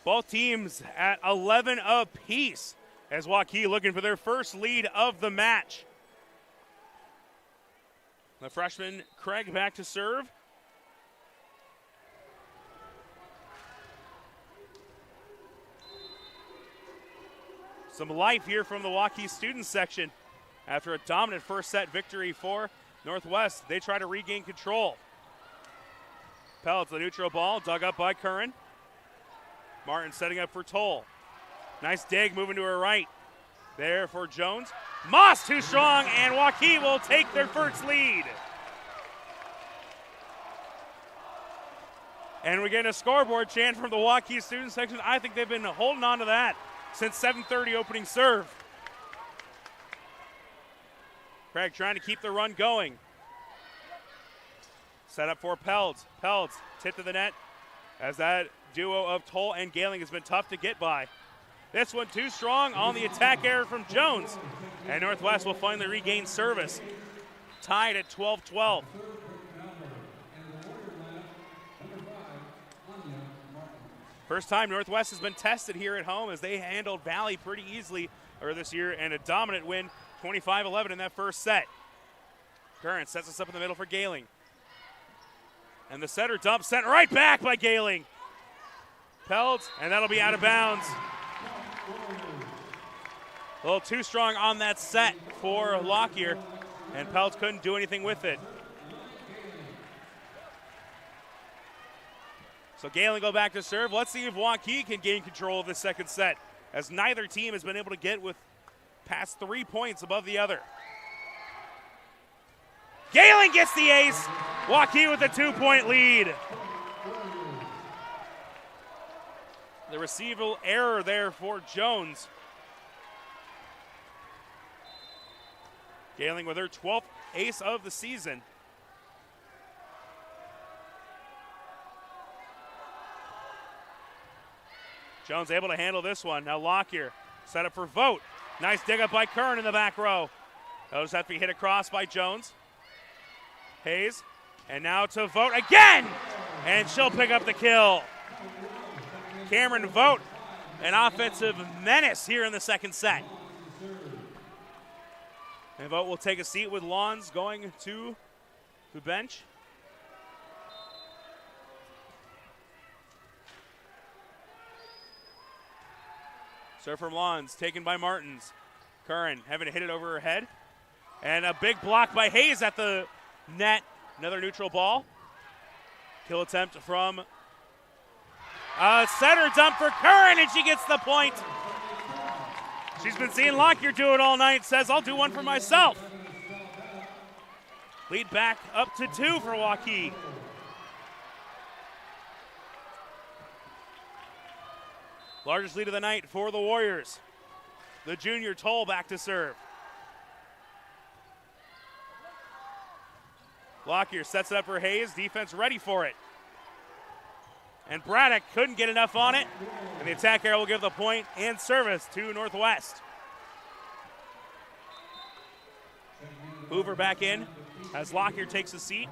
Both teams at 11 apiece as Waukee looking for their first lead of the match. The freshman Craig back to serve. Some life here from the Waukee student section after a dominant first set victory for Northwest. They try to regain control. Pell to the neutral ball, dug up by Curran. Martin setting up for Toll. Nice dig moving to her right. There for Jones. Moss too strong, and Waukee will take their first lead. And we get a scoreboard chant from the Waukee student section. I think they've been holding on to that since 7:30 opening serve. Craig trying to keep the run going. Set up for Pelds. Pelds, tip to the net as that duo of Toll and Gailing has been tough to get by. This one too strong on the attack error from Jones. And Northwest will finally regain service. Tied at 12-12. First time Northwest has been tested here at home as they handled Valley pretty easily earlier this year, and a dominant win, 25-11 in that first set. Curran sets us up in the middle for Gailing. And the setter dump sent right back by Gailing. Pelds, and that'll be out of bounds. A little too strong on that set for Lockyer, and Pelds couldn't do anything with it. So Gailing go back to serve. Let's see if Waukee can gain control of the second set, as neither team has been able to get with past 3 points above the other. Gailing gets the ace. Waukee with a 2-point lead. The receival error there for Jones. Gailing with her 12th ace of the season. Jones able to handle this one. Now Lockyer set up for Vogt. Nice dig up by Curran in the back row. Those have to be hit across by Jones. Hayes, and now to Vogt again! And she'll pick up the kill. Cameron Vogt, an offensive menace here in the second set. And Vogt will take a seat with Lawns going to the bench. Serve from Lawns, taken by Martins. Curran having to hit it over her head. And a big block by Hayes at the net. Another neutral ball. Kill attempt from center dump for Curran, and she gets the point. She's been seeing Lockyer do it all night. Says, I'll do one for myself. Lead back up to 2 for Waukee. Largest lead of the night for the Warriors. The junior Toll back to serve. Lockyer sets it up for Hayes. Defense ready for it. And Braddock couldn't get enough on it. And the attack arrow will give the point and service to Northwest. Hoover back in as Lockyer takes a seat.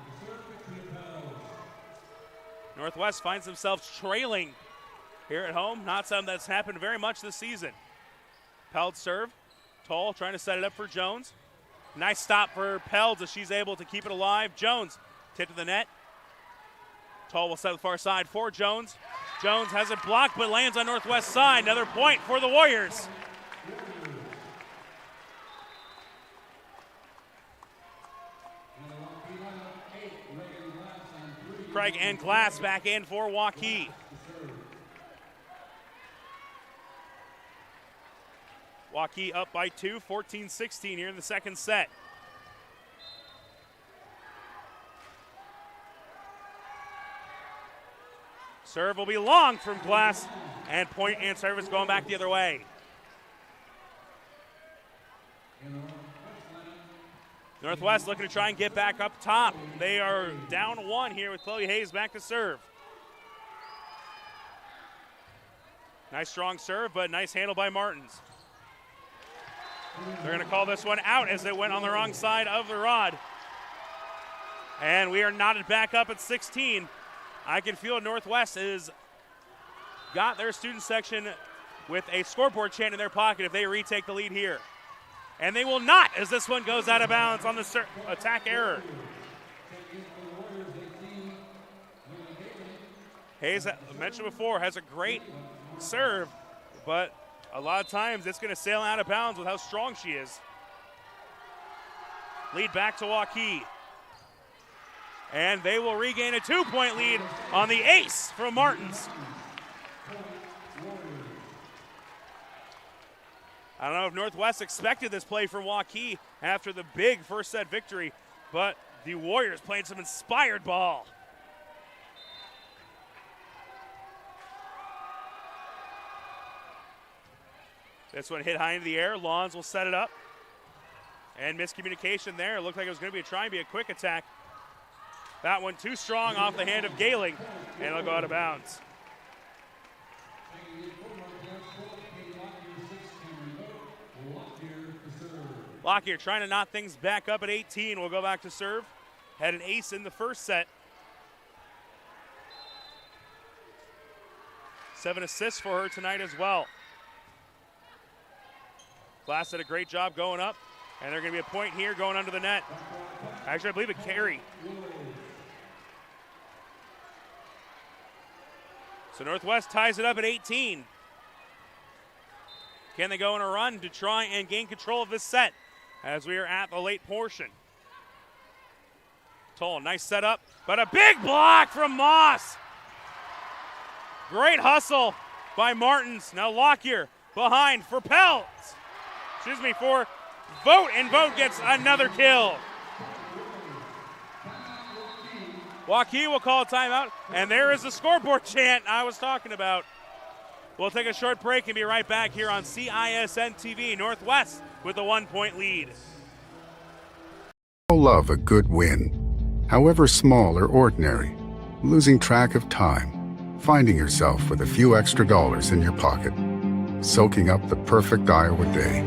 Northwest finds themselves trailing here at home. Not something that's happened very much this season. Peld serve. Toll trying to set it up for Jones. Nice stop for Peld as she's able to keep it alive. Jones tip to the net. Toll will set the far side for Jones. Jones has it blocked but lands on Northwest side. Another point for the Warriors. Craig and Glass back in for Waukee. Waukee up by 2, 14-16 here in the second set. Serve will be long from Glass, and point and service going back the other way. Northwest looking to try and get back up top. They are down 1 here with Chloe Hayes back to serve. Nice strong serve, but nice handle by Martins. They're going to call this one out as it went on the wrong side of the rod. And we are knotted back up at 16. I can feel Northwest has got their student section with a scoreboard chant in their pocket if they retake the lead here. And they will not, as this one goes out of bounds on the attack error. Hayes, I mentioned before, has a great serve, but a lot of times it's going to sail out of bounds with how strong she is. Lead back to Waukee. And they will regain a 2-point lead on the ace from Martins. I don't know if Northwest expected this play from Waukee after the big first set victory, but the Warriors played some inspired ball. This one hit high into the air. Lawns will set it up. And miscommunication there. It looked like it was going to be a quick attack. That one too strong off the hand of Gailing, and it'll go out of bounds. Lockyer trying to knot things back up at 18. We'll go back to serve. Had an ace in the first set. 7 assists for her tonight as well. Glass did a great job going up, and there's going to be a point here going under the net. Actually, I believe a carry. So Northwest ties it up at 18. Can they go on a run to try and gain control of this set as we are at the late portion? Toll, nice setup, but a big block from Moss. Great hustle by Martins. Now Lockyer behind for Pelt. For Vogt, and Vogt gets another kill. Waukee will call a timeout, and there is the scoreboard chant I was talking about. We'll take a short break and be right back here on CISN TV. Northwest with a 1-point lead. All love a good win, however small or ordinary. Losing track of time, finding yourself with a few extra dollars in your pocket, soaking up the perfect Iowa day.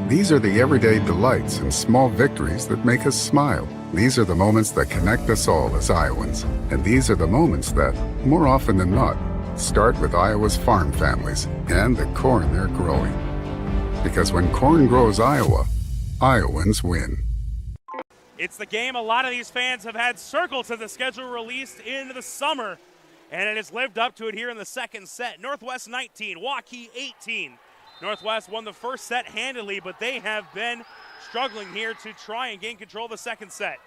These are the everyday delights and small victories that make us smile. These are the moments that connect us all as Iowans. And these are the moments that, more often than not, start with Iowa's farm families and the corn they're growing. Because when corn grows Iowa, Iowans win. It's the game a lot of these fans have had circled since the schedule released in the summer, and it has lived up to it here in the second set. Northwest 19, Waukee 18. Northwest won the first set handily, but they have been struggling here to try and gain control of the second set.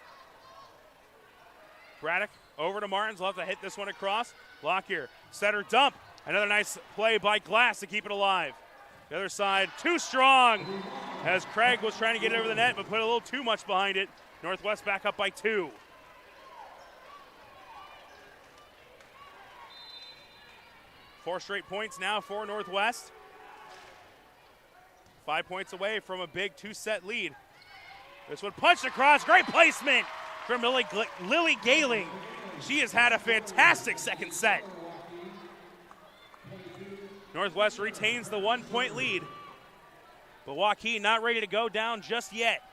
Braddock over to Martins. Will have to hit this one across. Lockyer, setter dump. Another nice play by Glass to keep it alive. The other side, too strong, as Craig was trying to get it over the net, but put a little too much behind it. Northwest back up by 2. Four straight points now for Northwest. 5 points away from a big 2-set lead. This one punched across, great placement from Lily Gayling. She has had a fantastic second set. Northwest retains the 1-point lead, but Waukee not ready to go down just yet.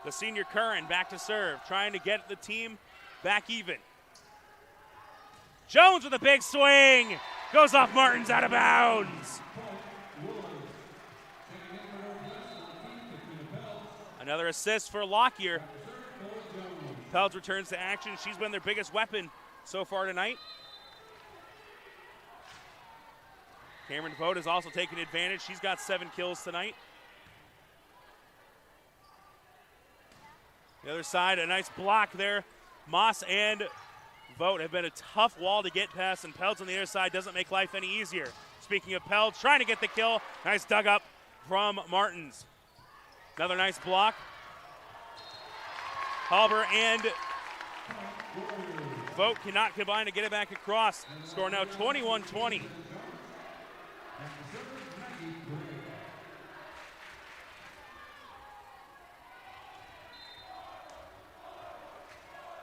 The senior Curran back to serve, trying to get the team back even. Jones with a big swing. Goes off Martins, out of bounds. Another assist for Lockyer. Pelds returns to action. She's been their biggest weapon so far tonight. Cameron Vogt has also taken advantage. She's got 7 kills tonight. The other side, a nice block there. Moss and Vogt have been a tough wall to get past, and Pelds on the other side doesn't make life any easier. Speaking of Pelds, trying to get the kill. Nice dug up from Martins. Another nice block. Halber and Vogt cannot combine to get it back across. Score now 21-20.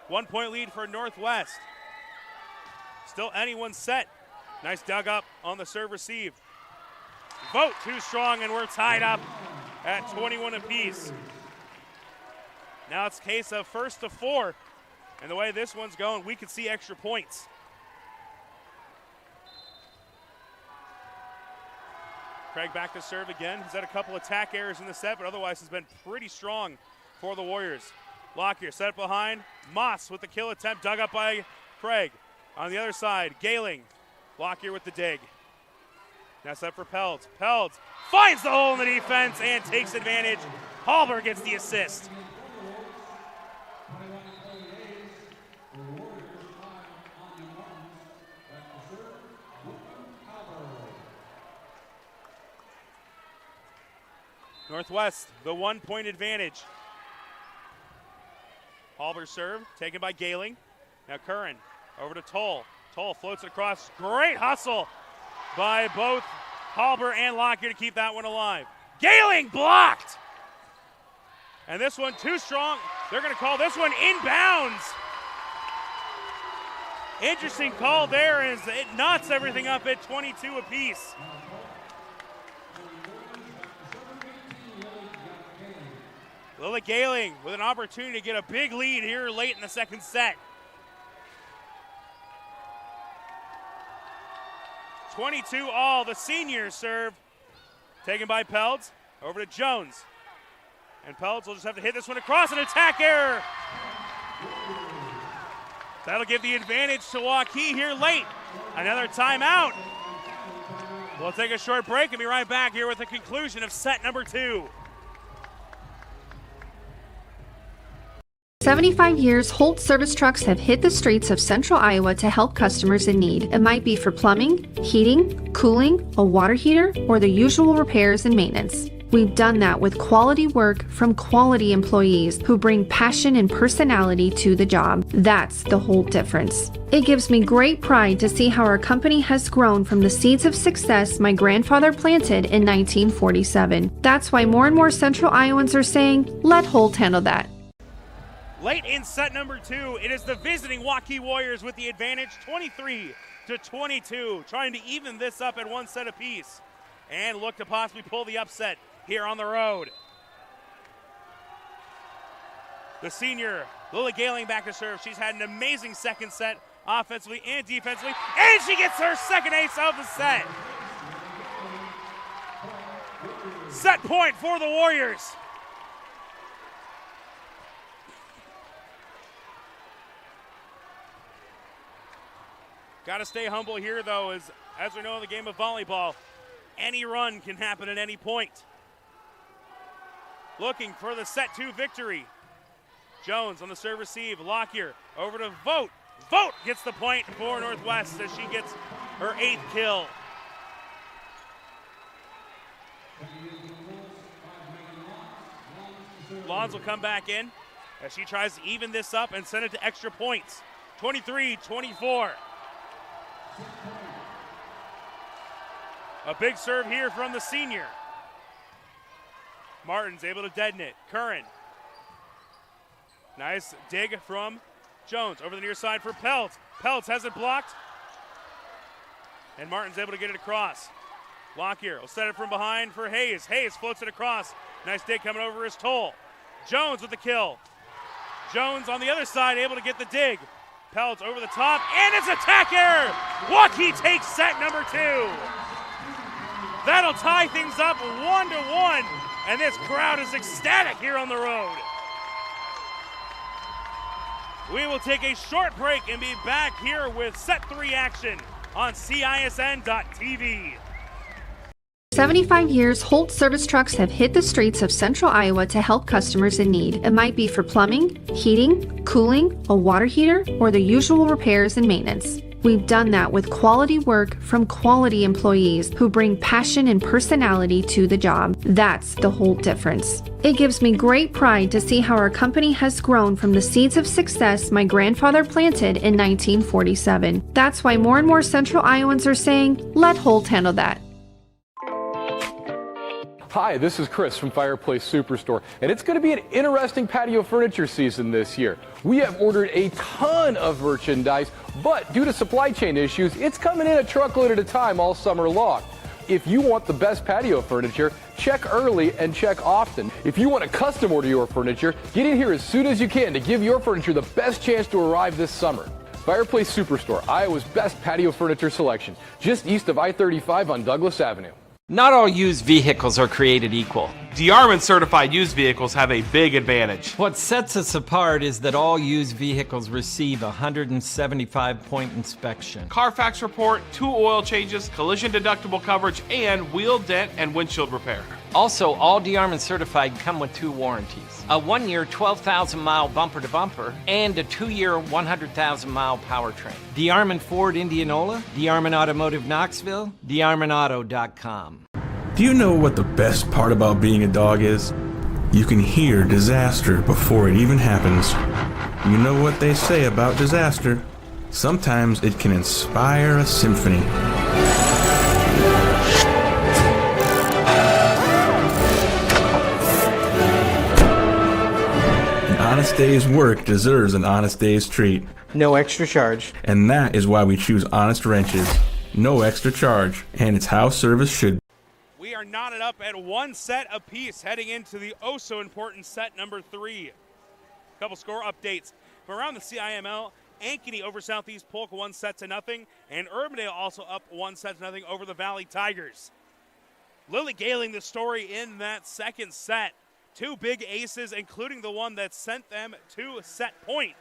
One-point lead for Northwest. Still anyone's set. Nice dug up on the serve receive. Vogt too strong, and we're tied up at 21 apiece. Now it's a case of first to 4. And the way this one's going, we could see extra points. Craig back to serve again. He's had a couple attack errors in the set, but otherwise has been pretty strong for the Warriors. Lockyer set behind. Moss with the kill attempt, dug up by Craig. On the other side, Gayling. Lockyer with the dig. Now set for Pelds. Pelds finds the hole in the defense and takes advantage. Halber gets the assist. Northwest, the 1-point advantage. Halber serve, taken by Gayling. Now Curran, over to Toll. Toll floats it across. Great hustle by both Halber and Lockyer to keep that one alive. Gayling blocked! And this one too strong. They're going to call this one inbounds. Interesting call there as it knots everything up at 22 apiece. Lily Gayling with an opportunity to get a big lead here late in the second set. 22 all. The seniors serve. Taken by Pelds. Over to Jones. And Pelds will just have to hit this one across. An attack error. That'll give the advantage to Waukee here late. Another timeout. We'll take a short break and be right back here with the conclusion of set number 2. 75 years, Holt service trucks have hit the streets of central Iowa to help customers in need. It might be for plumbing, heating, cooling, a water heater, or the usual repairs and maintenance. We've done that with quality work from quality employees who bring passion and personality to the job. That's the Holt difference. It gives me great pride to see how our company has grown from the seeds of success my grandfather planted in 1947. That's why more and more central Iowans are saying, let Holt handle that. Late in set number 2, it is the visiting Waukee Warriors with the advantage, 23-22, trying to even this up at 1 set apiece and look to possibly pull the upset here on the road. The senior, Lily Gayling, back to serve. She's had an amazing second set offensively and defensively, and she gets her second ace of the set. Set point for the Warriors. Got to stay humble here, though, as we know in the game of volleyball, any run can happen at any point. Looking for the set 2 victory. Jones on the serve receive. Lockyer over to Vogt. Vogt gets the point for Northwest as she gets her 8th kill. Lons will come back in as she tries to even this up and send it to extra points. 23-24. A big serve here from the senior. Martin's able to deaden it. Curran. Nice dig from Jones. Over the near side for Peltz. Peltz has it blocked. And Martin's able to get it across. Lockyer will set it from behind for Hayes. Hayes floats it across. Nice dig coming over his Toll. Jones with the kill. Jones on the other side able to get the dig. Peltz over the top, and it's attack error! Waukee takes set number 2. That'll tie things up 1-1, and this crowd is ecstatic here on the road. We will take a short break and be back here with set 3 action on CISN.TV. 75 years, Holt service trucks have hit the streets of central Iowa to help customers in need. It might be for plumbing, heating, cooling, a water heater, or the usual repairs and maintenance. We've done that with quality work from quality employees who bring passion and personality to the job. That's the Holt difference. It gives me great pride to see how our company has grown from the seeds of success my grandfather planted in 1947. That's why more and more central Iowans are saying, let Holt handle that. Hi, this is Chris from Fireplace Superstore, and it's going to be an interesting patio furniture season this year. We have ordered a ton of merchandise, but due to supply chain issues, it's coming in a truckload at a time all summer long. If you want the best patio furniture, check early and check often. If you want to custom order your furniture, get in here as soon as you can to give your furniture the best chance to arrive this summer. Fireplace Superstore, Iowa's best patio furniture selection, just east of I-35 on Douglas Avenue. Not all used vehicles are created equal. DeArmond certified used vehicles have a big advantage. What sets us apart is that all used vehicles receive a 175-point inspection. Carfax report, 2 oil changes, collision deductible coverage, and wheel dent and windshield repair. Also, all DeArmond certified come with 2 warranties. A 1-year 12,000-mile bumper-to-bumper and a 2-year 100,000-mile powertrain. DeArmond Ford Indianola, DeArmond Automotive Knoxville, DeArmondAuto.com. Do you know what the best part about being a dog is? You can hear disaster before it even happens. You know what they say about disaster? Sometimes it can inspire a symphony. An honest day's work deserves an honest day's treat. No extra charge. And that is why we choose Honest Wrenches. No extra charge. And it's how service should be. We are knotted up at 1 set apiece heading into the oh-so-important set number 3. A couple score updates from around the CIML. Ankeny over Southeast Polk 1-0, and Urbandale also up 1-0 over the Valley Tigers. Lily Galing the story in that second set. 2 big aces, including the one that sent them to set point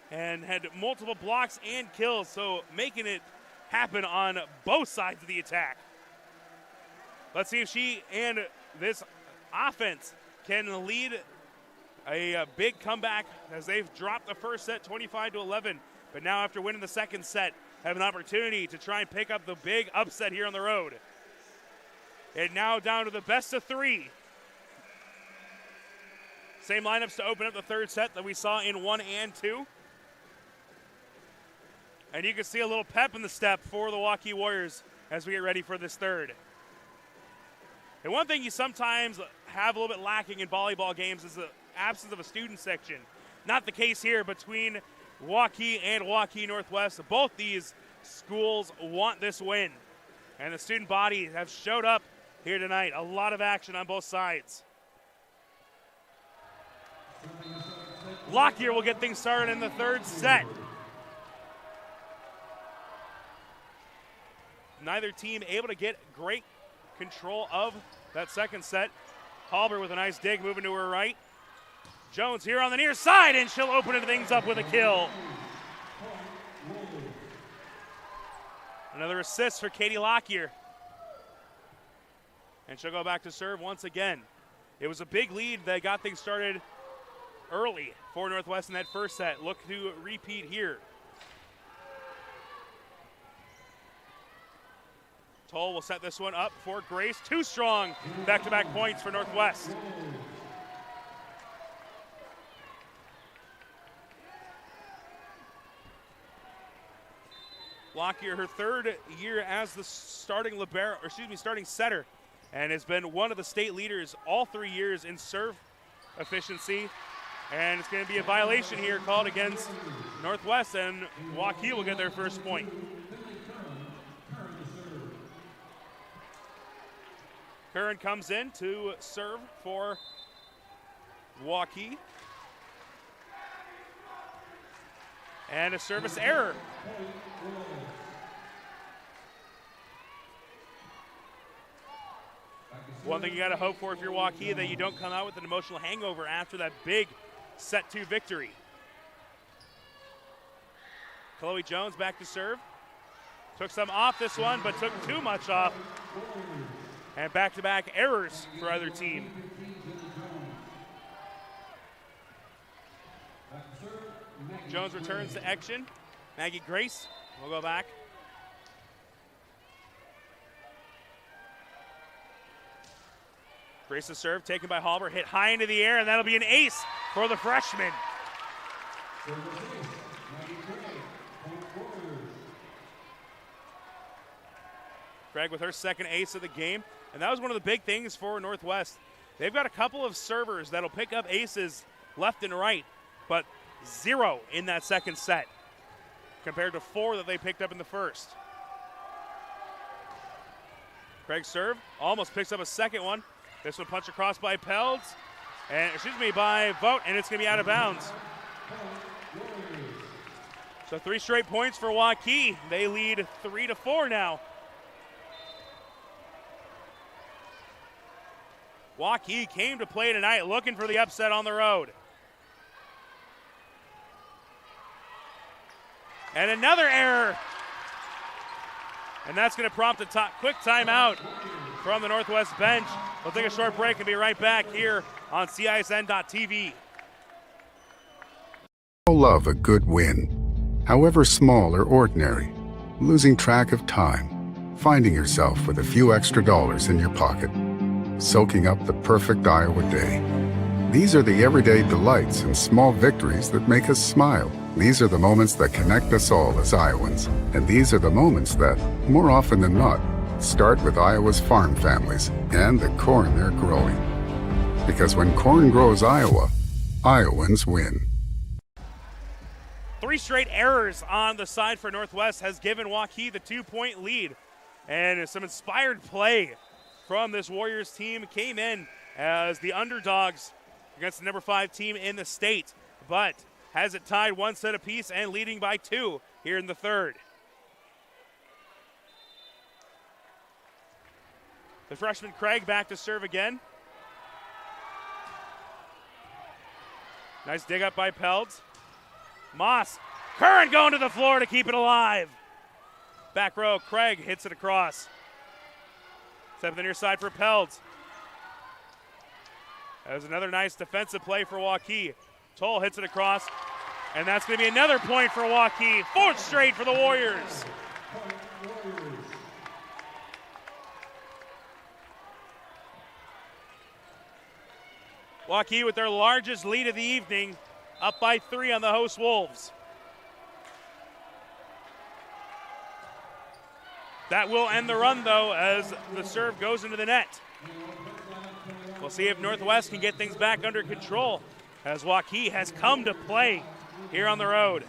and had multiple blocks and kills, so making it happen on both sides of the attack. Let's see if she and this offense can lead a big comeback as they've dropped the first set 25-11. But now after winning the second set, have an opportunity to try and pick up the big upset here on the road. And now down to the best of 3. Same lineups to open up the third set that we saw in 1 and 2. And you can see a little pep in the step for the Waukee Warriors as we get ready for this third. And one thing you sometimes have a little bit lacking in volleyball games is the absence of a student section. Not the case here between Waukee and Waukee Northwest. Both these schools want this win. And the student body have showed up here tonight. A lot of action on both sides. Lockyer will get things started in the third set. Neither team able to get great control of that second set. Halber with a nice dig moving to her right. Jones here on the near side, and she'll open things up with a kill. Another assist for Katie Lockyer. And she'll go back to serve once again. It was a big lead that got things started early for Northwest in that first set. Look to repeat here. Toll will set this one up for Grace. 2 strong back-to-back points for Northwest. Lockyer, her 3rd year as the starting setter and has been one of the state leaders all 3 years in serve efficiency. And it's going to be a violation here called against Northwest, and Waukee will get their first point. Curran comes in to serve for Waukee. And a service error. One thing you got to hope for if you're Waukee, that you don't come out with an emotional hangover after that big set 2 victory. Chloe Jones back to serve. Took some off this one, but took too much off. And back-to-back errors for either team. Jones returns to action. Maggie Grace will go back. Grace's serve taken by Halber, hit high into the air, and that'll be an ace for the freshman. Craig with her second ace of the game, and that was one of the big things for Northwest. They've got a couple of servers that'll pick up aces left and right, but 0 in that second set compared to 4 that they picked up in the first. Craig's serve almost picks up a second one. This one punched across by Pelds, and by Vogt, and it's going to be out of bounds. So 3 straight points for Waukee. They lead 3-4 now. Waukee came to play tonight looking for the upset on the road. And another error. And that's going to prompt a quick timeout from the Northwest bench. We'll take a short break and be right back here on CISN.TV. Love a good win, however small or ordinary. Losing track of time, finding yourself with a few extra dollars in your pocket, soaking up the perfect Iowa day. These are the everyday delights and small victories that make us smile. These are the moments that connect us all as Iowans. And these are the moments that, more often than not, start with Iowa's farm families and the corn they're growing. Because when corn grows Iowa, Iowans win. 3 straight errors on the side for Northwest has given Waukee the 2-point lead. And some inspired play from this Warriors team came in as the underdogs against the number 5 team in the state, but has it tied 1 set apiece and leading by 2 here in the third. The freshman Craig back to serve again. Nice dig up by Pelds. Moss. Curran going to the floor to keep it alive. Back row, Craig hits it across. Step to the near side for Pelds. That was another nice defensive play for Waukee. Toll hits it across, and that's going to be another point for Waukee. 4th straight for the Warriors. Waukee with their largest lead of the evening, up by 3 on the host Wolves. That will end the run, though, as the serve goes into the net. We'll see if Northwest can get things back under control, as Waukee has come to play here on the road.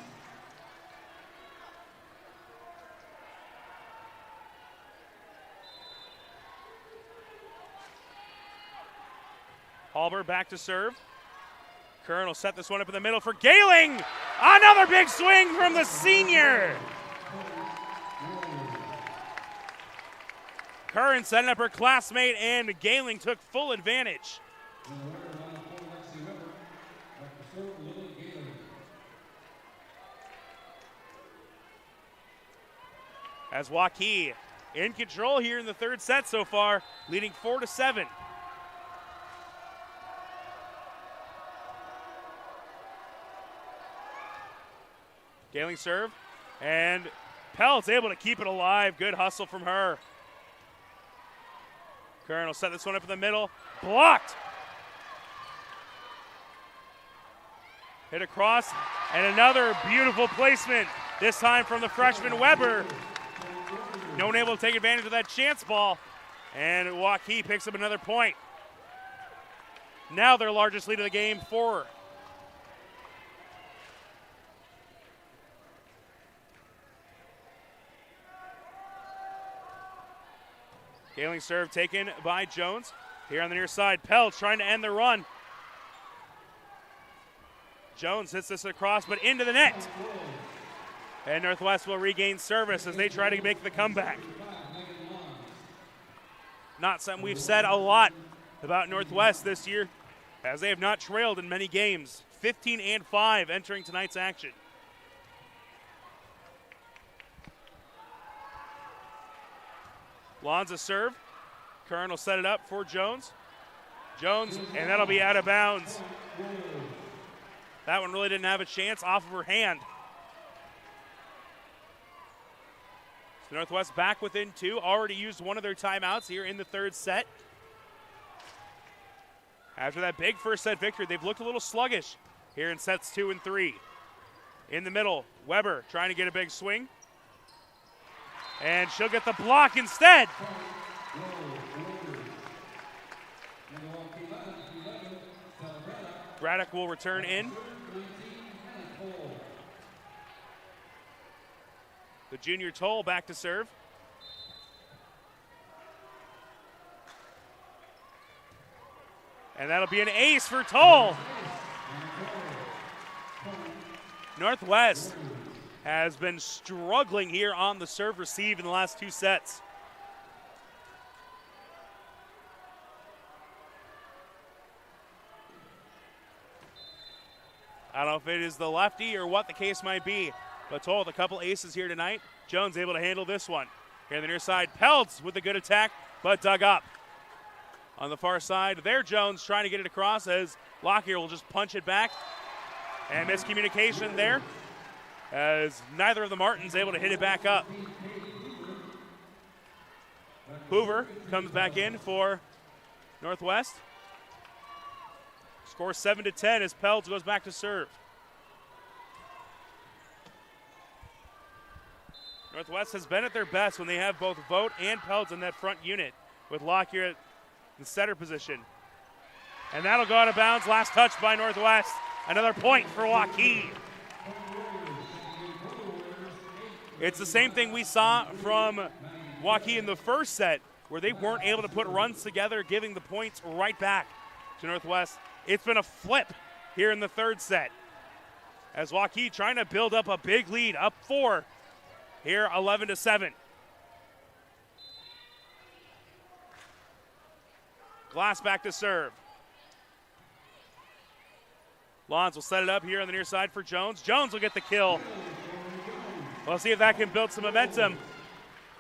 Halber back to serve. Curran will set this one up in the middle for Gailing. Another big swing from the senior. Curran setting up her classmate, and Gailing took full advantage. As Waukee in control here in the third set so far, leading 4-7. Gailing serve, and Pelt's able to keep it alive. Good hustle from her. Curran will set this one up in the middle. Blocked. Hit across, and another beautiful placement, this time from the freshman Weber. No one able to take advantage of that chance ball. And Waukee picks up another point. Now their largest lead of the game, 4. Galing serve taken by Jones. Here on the near side, Peltz trying to end the run. Jones hits this across, but into the net. And Northwest will regain service as they try to make the comeback. Not something we've said a lot about Northwest this year, as they have not trailed in many games. 15-5 entering tonight's action. Lonza serve. Kern will set it up for Jones. Jones, and that'll be out of bounds. That one really didn't have a chance off of her hand. So Northwest back within 2. Already used one of their timeouts here in the third set. After that big first set victory, they've looked a little sluggish here in sets 2 and 3. In the middle, Weber trying to get a big swing. And she'll get the block instead. Braddock will return in. The junior Toll back to serve. And that'll be an ace for Toll. Northwest has been struggling here on the serve receive in the last 2 sets. I don't know if it is the lefty or what the case might be, but Toll with a couple aces here tonight. Jones able to handle this one. Here on the near side, Peltz with a good attack, but dug up. On the far side, there Jones trying to get it across as Lockyer will just punch it back. And miscommunication there as neither of the Martins able to hit it back up. Hoover comes back in for Northwest. Score 7-10 as Peltz goes back to serve. Northwest has been at their best when they have both Vogt and Peltz in that front unit, with Lockyer at the setter position. And that'll go out of bounds. Last touch by Northwest. Another point for Waukee. It's the same thing we saw from Waukee in the first set, where they weren't able to put runs together, giving the points right back to Northwest. It's been a flip here in the third set, as Waukee trying to build up a big lead, up 4 here, 11-7. Glass back to serve. Lons will set it up here on the near side for Jones. Jones will get the kill. We'll see if that can build some momentum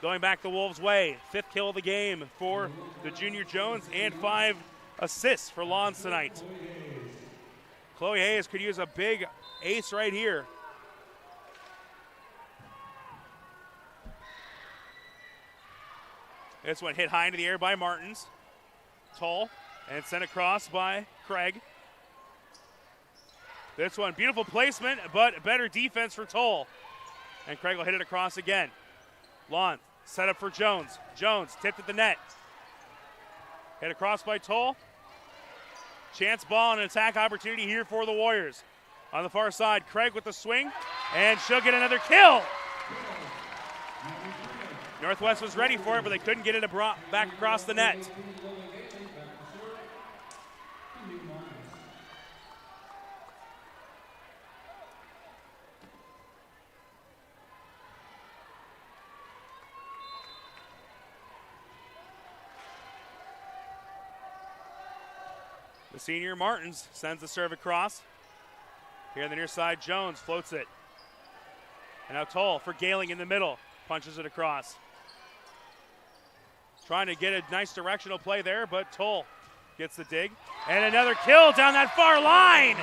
going back the Wolves' way. 5th kill of the game for the junior Jones and 5 assists for Lons tonight. Chloe Hayes could use a big ace right here. This one hit high into the air by Martins. Toll, and sent across by Craig. This one, beautiful placement, but better defense for Toll. And Craig will hit it across again. Lon set up for Jones. Jones tipped at the net. Hit across by Toll. Chance ball and an attack opportunity here for the Warriors. On the far side, Craig with the swing, and she'll get another kill. Northwest was ready for it, but they couldn't get it back across the net. The senior Martins sends the serve across. Here on the near side, Jones floats it. And now Toll for Galing in the middle. Punches it across. Trying to get a nice directional play there, but Toll gets the dig. And another kill down that far line.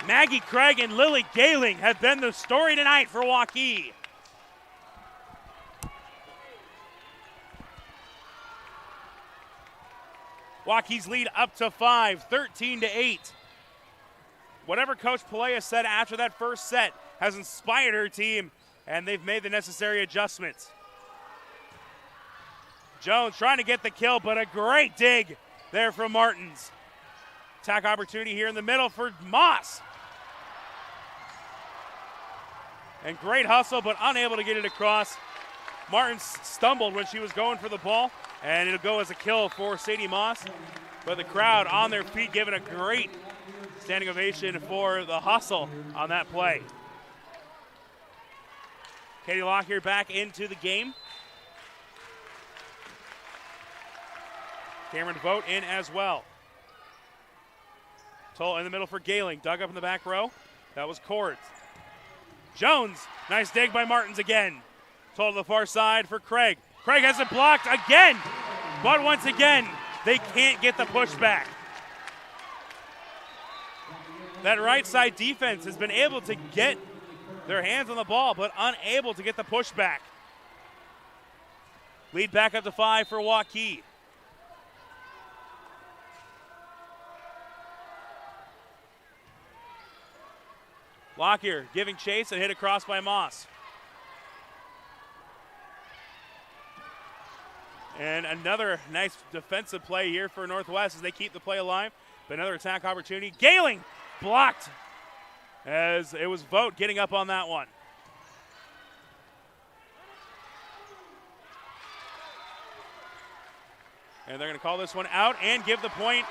Maggie Craig and Lily Galing have been the story tonight for Waukee. Waukee's lead up to 5, 13-8. Whatever Coach Pelea said after that first set has inspired her team, and they've made the necessary adjustments. Jones trying to get the kill, but a great dig there from Martins. Attack opportunity here in the middle for Moss. And great hustle, but unable to get it across. Martins stumbled when she was going for the ball, and it'll go as a kill for Sadie Moss. But the crowd on their feet giving a great standing ovation for the hustle on that play. Katie Lockyer back into the game. Cameron Vogt in as well. Toll in the middle for Gailing. Dug up in the back row. That was Cords. Jones, nice dig by Martins again. Toll to the far side for Craig. Craig has it blocked again, but once again, they can't get the pushback. That right side defense has been able to get their hands on the ball, but unable to get the pushback. Lead back up to 5 for Waukee. Lockyer giving chase and hit across by Moss. And another nice defensive play here for Northwest as they keep the play alive. But another attack opportunity. Gailing blocked as it was Vogt getting up on that one. And they're going to call this one out and give the point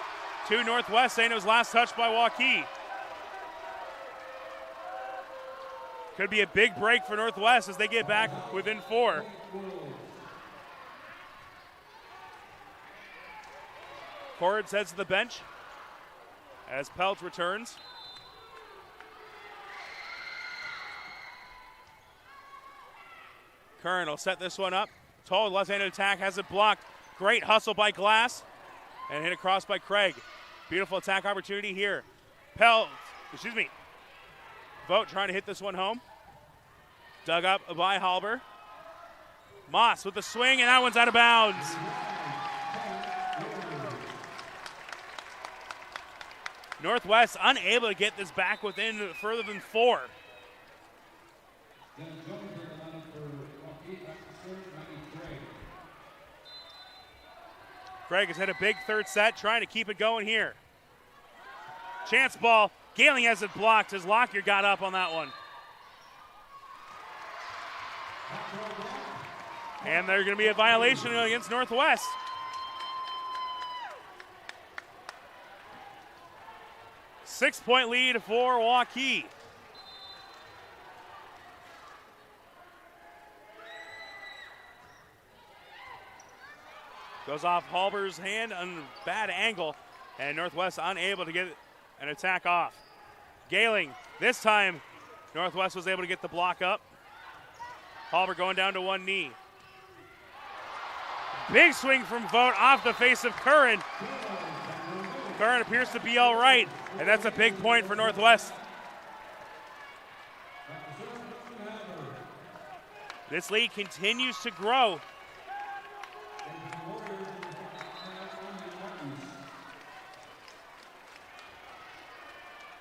to Northwest, saying it was last touched by Waukee. Could be a big break for Northwest as they get back within 4. Cords heads to the bench as Pelt returns. Kern will set this one up. Toll, left-handed attack, has it blocked. Great hustle by Glass and hit across by Craig. Beautiful attack opportunity here. Vogt trying to hit this one home. Dug up by Halber. Moss with the swing, and that one's out of bounds. Northwest unable to get this back within further than 4. Craig has had a big third set, trying to keep it going here. Chance ball. Gailing has it blocked as Lockyer got up on that one. And there's going to be a violation against Northwest. Six-point lead for Waukee. Goes off Halber's hand on a bad angle, and Northwest unable to get an attack off. Gailing, this time Northwest was able to get the block up. Halber going down to one knee. Big swing from Vogt off the face of Curran. Curran appears to be all right, and that's a big point for Northwest. This lead continues to grow.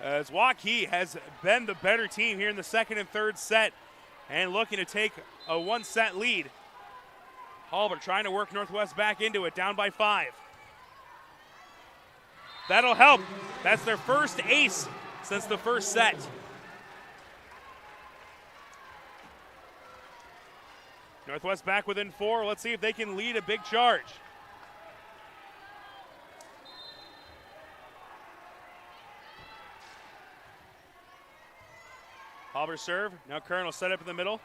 As Waukee has been the better team here in the second and third set and looking to take a 1-set lead. Halber trying to work Northwest back into it, down by 5. That'll help. That's their first ace since the first set. Northwest back within 4. Let's see if they can lead a big charge. Halber serve. Now Kern will set up in the middle.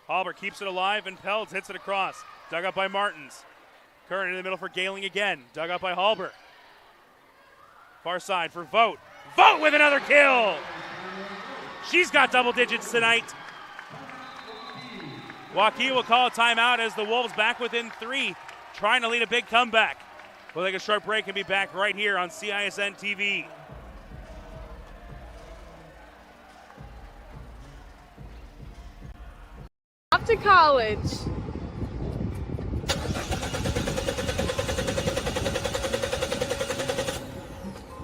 Halber keeps it alive, and Peltz hits it across. Dug up by Martins. Kern in the middle for Gailing again. Dug up by Halber. Far side for Vogt. Vogt with another kill! She's got double digits tonight. Waukee will call a timeout as the Wolves back within 3, trying to lead a big comeback. We'll take a short break and be back right here on CISN TV. Off to college.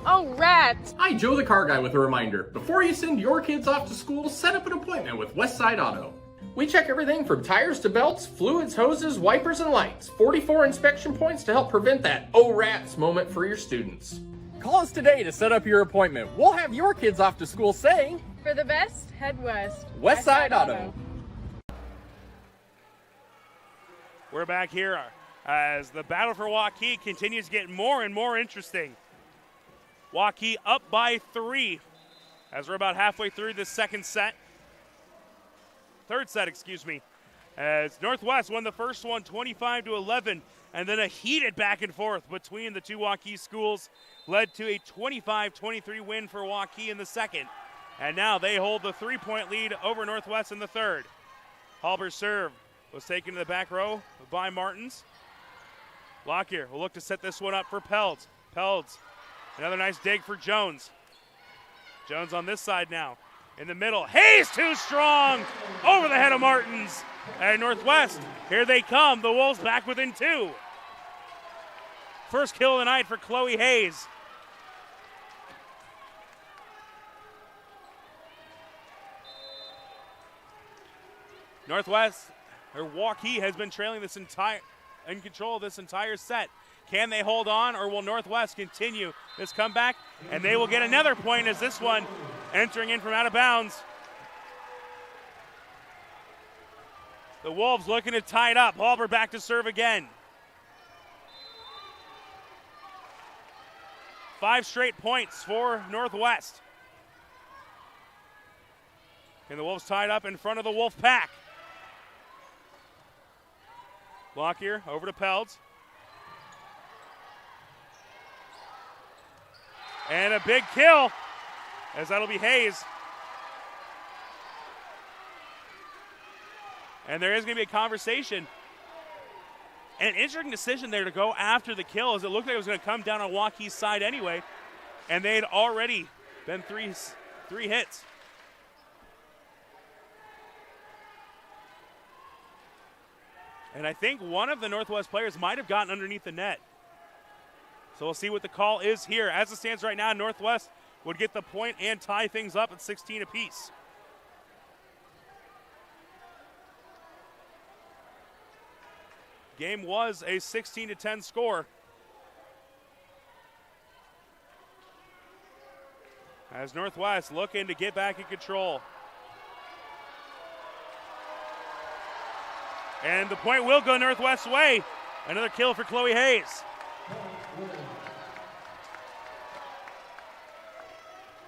Oh, rats. Hi, Joe the Car Guy with a reminder. Before you send your kids off to school, set up an appointment with Westside Auto. We check everything from tires to belts, fluids, hoses, wipers, and lights. 44 inspection points to help prevent that "oh rats" moment for your students. Call us today to set up your appointment. We'll have your kids off to school saying, For the best, head west. Westside Auto. We're back here as the battle for Waukee continues to get more and more interesting. Waukee up by 3 as we're about halfway through this third set, as Northwest won the first one 25-11, and then a heated back and forth between the two Waukee schools led to a 25-23 win for Waukee in the second. And now they hold the 3-point lead over Northwest in the third. Halber's serve was taken to the back row by Martins. Lockyer will look to set this one up for Pelds. Pelds, another nice dig for Jones. Jones on this side now. In the middle, Hayes too strong over the head of Martins. And Northwest, here they come. The Wolves back within 2. First kill of the night for Chloe Hayes. Waukee has been trailing in control of this entire set. Can they hold on, or will Northwest continue this comeback? And they will get another point as this one entering in from out of bounds. The Wolves looking to tie it up. Halber back to serve again. 5 straight points for Northwest. And the Wolves tied up in front of the Wolf Pack. Lockyer over to Pelds. And a big kill, as that'll be Hayes. And there is going to be a conversation. An interesting decision there to go after the kill, as it looked like it was going to come down on Waukee's side anyway. And they had already been three hits. And I think one of the Northwest players might have gotten underneath the net. So we'll see what the call is here. As it stands right now, Northwest would get the point and tie things up at 16 apiece. Game was a 16-10 score. As Northwest looking to get back in control. And the point will go Northwest's way. Another kill for Chloe Hayes.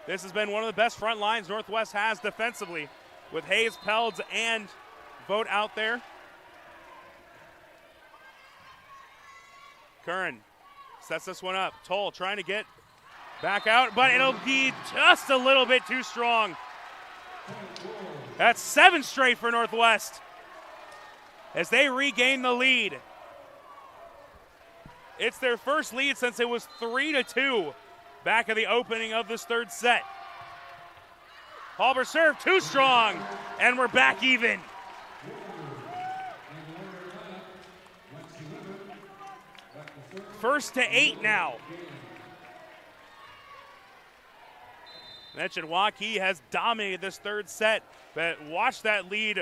This has been one of the best front lines Northwest has defensively, with Hayes, Pelds, and Vogt out there. Curran sets this one up. Toll trying to get back out, but it'll be just a little bit too strong. That's 7 straight for Northwest as they regain the lead. It's their first lead since it was 3-2 back at the opening of this third set. Halber serve too strong, and we're back even. First to 8 now. Mentioned Waukee has dominated this third set, but watch that lead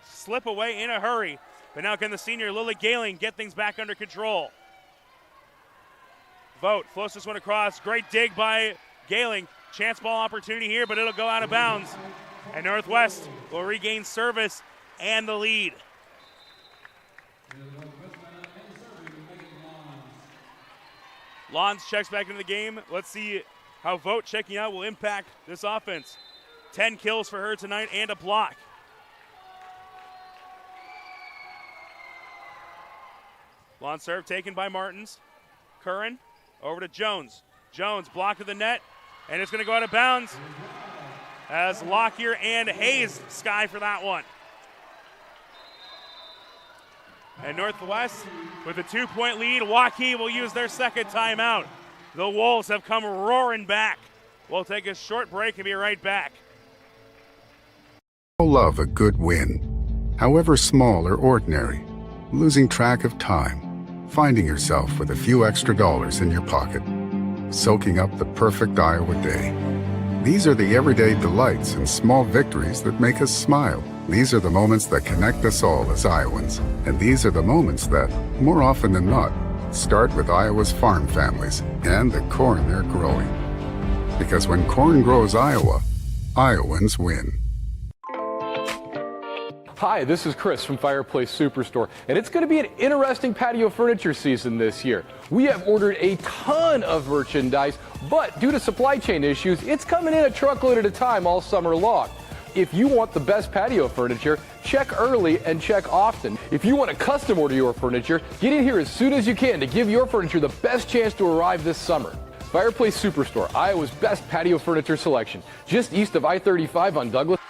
slip away in a hurry. But now can the senior Lily Gailing get things back under control? Vogt floats this one across. Great dig by Gailing. Chance ball opportunity here, but it'll go out of bounds. And Northwest will regain service and the lead. Lons checks back into the game. Let's see how Vogt checking out will impact this offense. 10 kills for her tonight and a block. Lawn serve taken by Martins. Curran over to Jones. Jones blocked to the net, and it's going to go out of bounds as Lockyer and Hayes sky for that one. And Northwest with a 2-point lead. Waukee will use their second timeout. The Wolves have come roaring back. We'll take a short break and be right back. People love a good win, however small or ordinary. Losing track of time, finding yourself with a few extra dollars in your pocket, soaking up the perfect Iowa day. These are the everyday delights and small victories that make us smile. These are the moments that connect us all as Iowans. And these are the moments that, more often than not, start with Iowa's farm families and the corn they're growing. Because when corn grows Iowa, Iowans win. Hi, this is Chris from Fireplace Superstore, and it's going to be an interesting patio furniture season this year. We have ordered a ton of merchandise, but due to supply chain issues, it's coming in a truckload at a time all summer long. If you want the best patio furniture, check early and check often. If you want to custom order your furniture, get in here as soon as you can to give your furniture the best chance to arrive this summer. Fireplace Superstore, Iowa's best patio furniture selection, just east of I-35 on Douglas.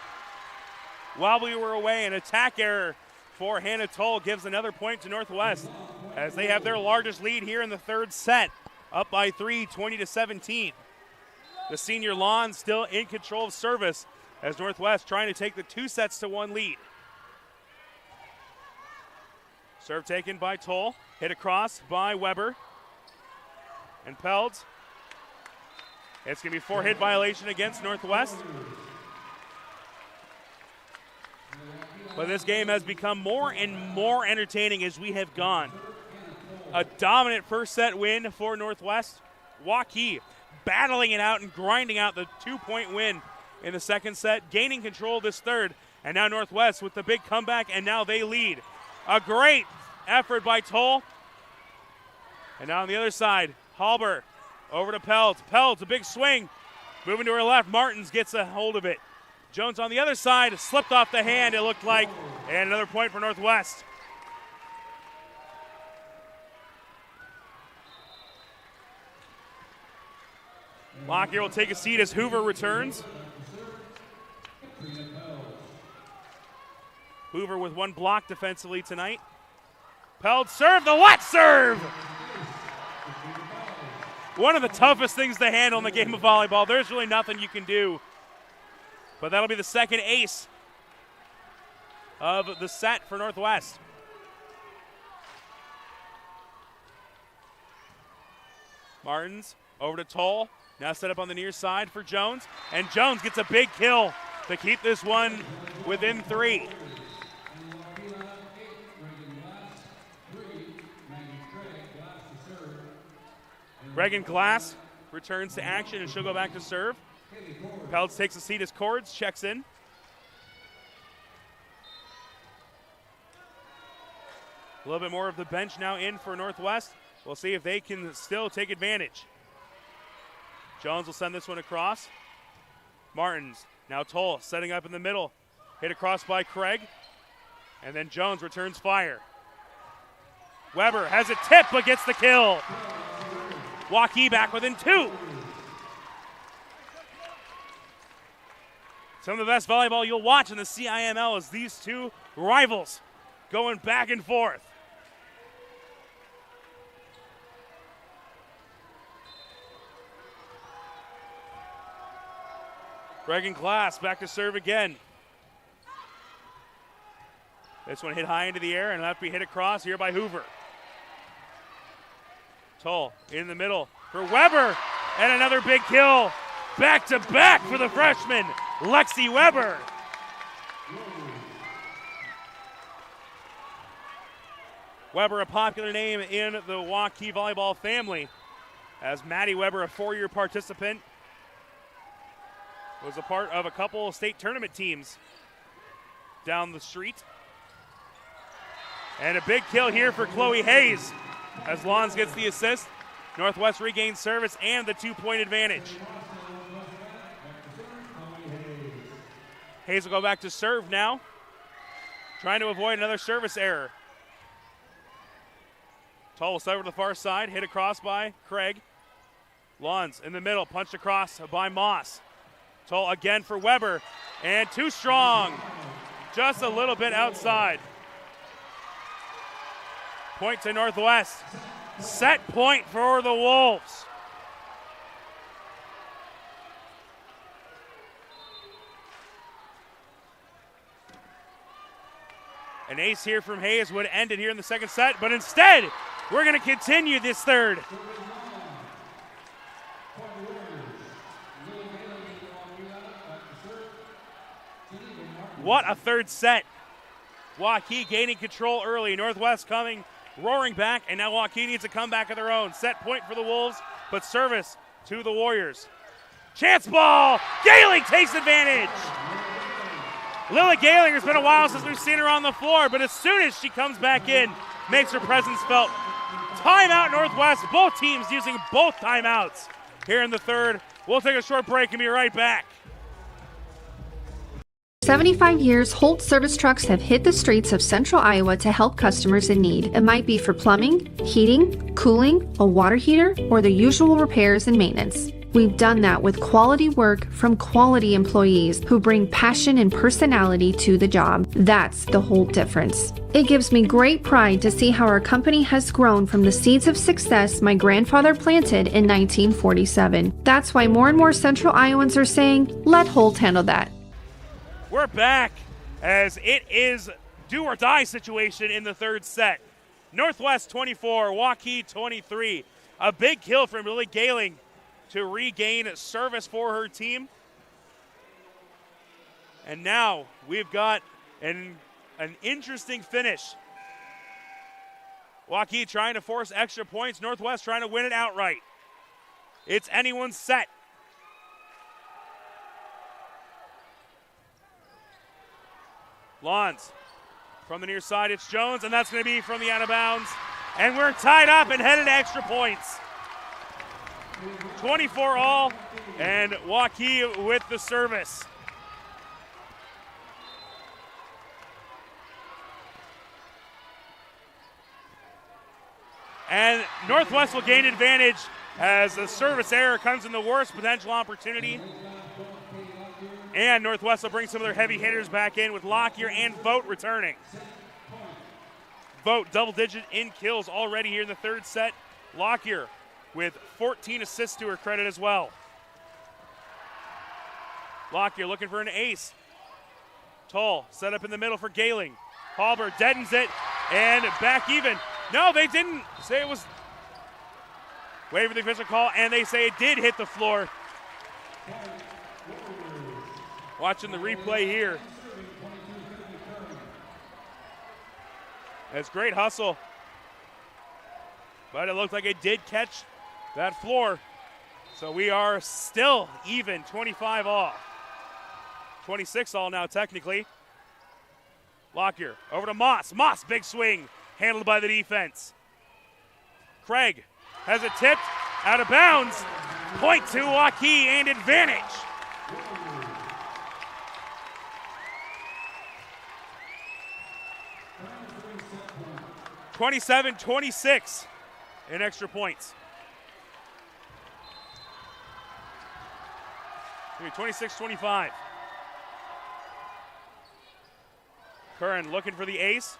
While we were away, an attack error for Hannah Toll gives another point to Northwest as they have their largest lead here in the third set, up by 3, 20-17. The senior Lon still in control of service as Northwest trying to take the 2-1 lead. Serve taken by Toll, hit across by Weber and Pelds. It's going to be 4-hit violation against Northwest. But this game has become more and more entertaining as we have gone. A dominant first set win for Northwest. Waukee battling it out and grinding out the 2-point win in the second set, gaining control this third. And now Northwest with the big comeback, and now they lead. A great effort by Toll. And now on the other side, Halber over to Pelds. Pelds, a big swing. Moving to her left, Martins gets a hold of it. Jones on the other side, slipped off the hand, it looked like, and another point for Northwest. Lockyer will take a seat as Hoover returns. Hoover with one block defensively tonight. Peld serve, the wet serve! One of the toughest things to handle in the game of volleyball. There's really nothing you can do. But that'll be the second ace of the set for Northwest. Martins over to Toll. Now set up on the near side for Jones. And Jones gets a big kill to keep this one within 3. Reagan Glass returns to action and she'll go back to serve. Peltz takes a seat as Cords checks in. A little bit more of the bench now in for Northwest. We'll see if they can still take advantage. Jones will send this one across. Martins, now Toll setting up in the middle. Hit across by Craig. And then Jones returns fire. Weber has a tip but gets the kill. Waukee back within 2. Some of the best volleyball you'll watch in the CIML is these two rivals going back and forth. Reagan Glass back to serve again. This one hit high into the air and it'll have to be hit across here by Hoover. Toll in the middle for Weber and another big kill. Back to back for the freshman, Lexi Weber. Weber, a popular name in the Waukee volleyball family, as Maddie Weber, a 4-year participant, was a part of a couple of state tournament teams down the street. And a big kill here for Chloe Hayes as Lons gets the assist. Northwest regains service and the 2-point advantage. Hayes will go back to serve now, trying to avoid another service error. Toll will set over to the far side, hit across by Craig. Lons in the middle, punched across by Moss. Toll again for Weber, and too strong. Just a little bit outside. Point to Northwest. Set point for the Wolves. An ace here from Hayes would end it here in the second set, but instead, we're going to continue this third. What a third set. Waukee gaining control early. Northwest coming, roaring back, and now Waukee needs a comeback of their own. Set point for the Wolves, but service to the Warriors. Chance ball! Gailing takes advantage! Lily Gailing, it's been a while since we've seen her on the floor, but as soon as she comes back in, makes her presence felt. Timeout Northwest, both teams using both timeouts here in the third. We'll take a short break and be right back. 75 years, Holt service trucks have hit the streets of central Iowa to help customers in need. It might be for plumbing, heating, cooling, a water heater, or the usual repairs and maintenance. We've done that with quality work from quality employees who bring passion and personality to the job. That's the Holt difference. It gives me great pride to see how our company has grown from the seeds of success my grandfather planted in 1947. That's why more and more central Iowans are saying, let Holt handle that. We're back as it is do or die situation in the third set. Northwest 24, Waukee 23. A big kill from Lily Gailing to regain service for her team. And now we've got an interesting finish. Waukee trying to force extra points. Northwest trying to win it outright. It's anyone's set. Lawns from the near side, it's Jones, and that's going to be from the out of bounds. And we're tied up and headed to extra points. 24 all, and Waukee with the service. And Northwest will gain advantage as the service error comes in the worst potential opportunity. And Northwest will bring some of their heavy hitters back in with Lockyer and Vogt returning. Vogt double-digit in kills already here in the third set. Lockyer with 14 assists to her credit as well. Lockyer looking for an ace. Toll set up in the middle for Gailing. Halber deadens it and back even. No, they didn't say it was. Wait for the official call, and they say it did hit the floor. Watching the replay here. That's great hustle. But it looked like it did catch that floor. So we are still even, 25 all. 26 all now technically. Lockyer over to Moss. Moss, big swing, handled by the defense. Craig has it tipped, out of bounds. Point to Waukee and advantage. (27-26) in extra points. 26-25. Curran looking for the ace.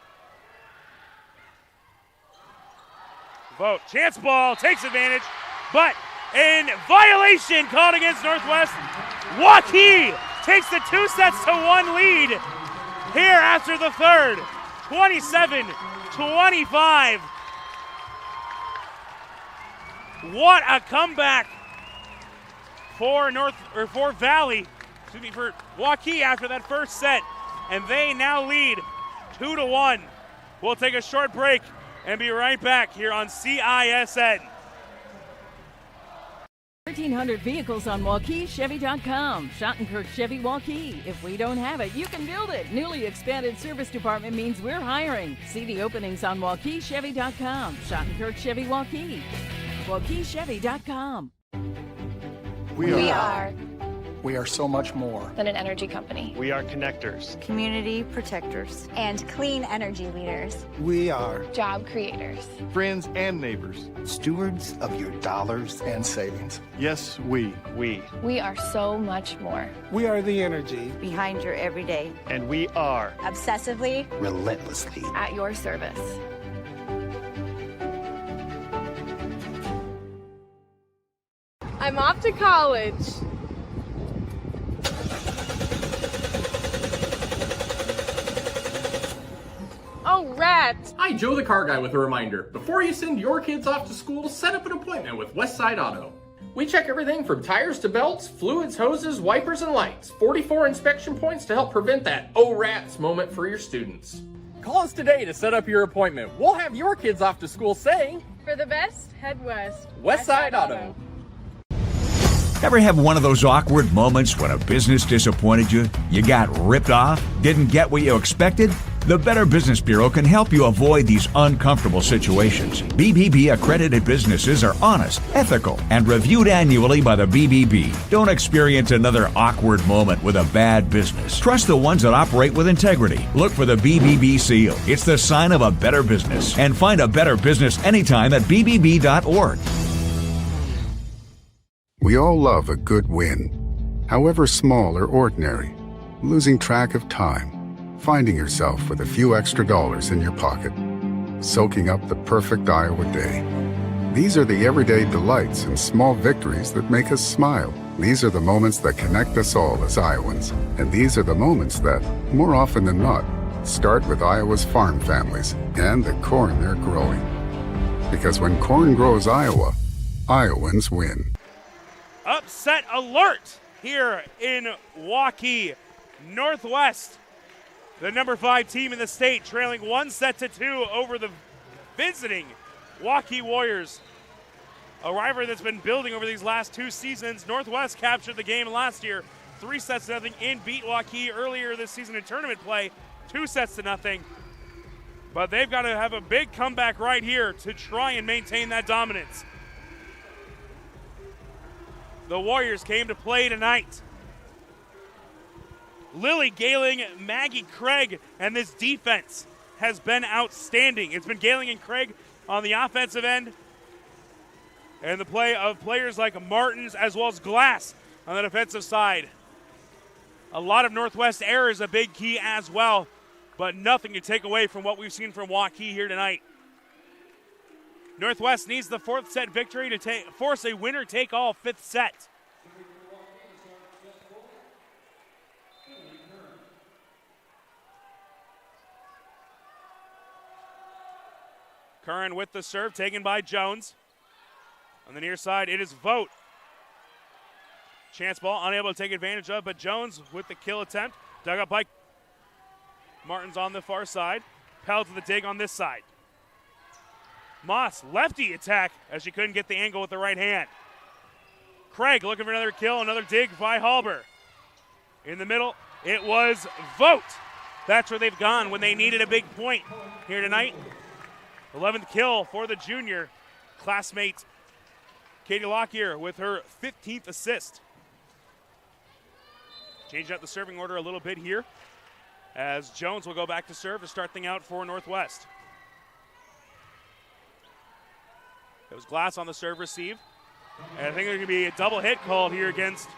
Vogt, chance ball, takes advantage, but in violation called against Northwest. Waukee takes the 2-1 lead here after the third. 27-25. What a comeback for Valley, for Waukee after that first set. And they now lead 2-1. We'll take a short break and be right back here on CISN. 1,300 vehicles on WaukeeChevy.com. Schottenkirk Chevy Waukee. If we don't have it, you can build it. Newly expanded service department means we're hiring. See the openings on WaukeeChevy.com. Schottenkirk Chevy Waukee. WaukeeChevy.com. We are We are so much more than an energy company. We are connectors, community protectors, and clean energy leaders. We are Job creators. friends and neighbors. stewards of your dollars and savings. Yes, we. We are so much more. We are the energy Behind your everyday. And we are Obsessively. Relentlessly. At your service. I'm off to college. Oh, rats! Hi, Joe the Car Guy with a reminder. Before you send your kids off to school, set up an appointment with Westside Auto. We check everything from tires to belts, fluids, hoses, wipers, and lights. 44 inspection points to help prevent that "oh rats" moment for your students. Call us today to set up your appointment. We'll have your kids off to school saying, For the best, head west. Westside Auto. Ever have one of those awkward moments when a business disappointed you? You got ripped off? Didn't get what you expected? The Better Business Bureau can help you avoid these uncomfortable situations. BBB accredited businesses are honest, ethical, and reviewed annually by the BBB. Don't experience another awkward moment with a bad business. Trust the ones that operate with integrity. Look for the BBB seal. It's the sign of a better business. And find a better business anytime at bbb.org. We all love a good win, however small or ordinary. Losing track of time, finding yourself with a few extra dollars in your pocket, soaking up the perfect Iowa day. These are the everyday delights and small victories that make us smile. These are the moments that connect us all as Iowans. And these are the moments that, more often than not, start with Iowa's farm families and the corn they're growing. Because when corn grows Iowa, Iowans win. Upset alert here in Waukee. Northwest, the number 5 team in the state, trailing 1-2 over the visiting Waukee Warriors. A rivalry that's been building over these last 2 seasons. Northwest captured the game last year, 3-0 and beat Waukee earlier this season in tournament play, 2-0. But they've got to have a big comeback right here to try and maintain that dominance. The Warriors came to play tonight. Lily Gailing, Maggie Craig, and this defense has been outstanding. It's been Gailing and Craig on the offensive end, and the play of players like Martins as well as Glass on the defensive side. A lot of Northwest errors, a big key as well, but nothing to take away from what we've seen from Waukee here tonight. Northwest needs the 4th set victory to force a winner-take-all 5th set. Curran with the serve, taken by Jones. On the near side, it is Vogt. Chance ball, unable to take advantage of, but Jones with the kill attempt. Dug up by Martins on the far side. Pell to the dig on this side. Moss, lefty attack as she couldn't get the angle with the right hand. Craig looking for another kill, another dig by Halber. In the middle, it was Vogt. That's where they've gone when they needed a big point here tonight. 11th kill for the junior classmate, Katie Lockyer, with her 15th assist. Change out the serving order a little bit here as Jones will go back to serve to start things out for Northwest. It was Glass on the serve receive. And I think there's going to be a double hit called here against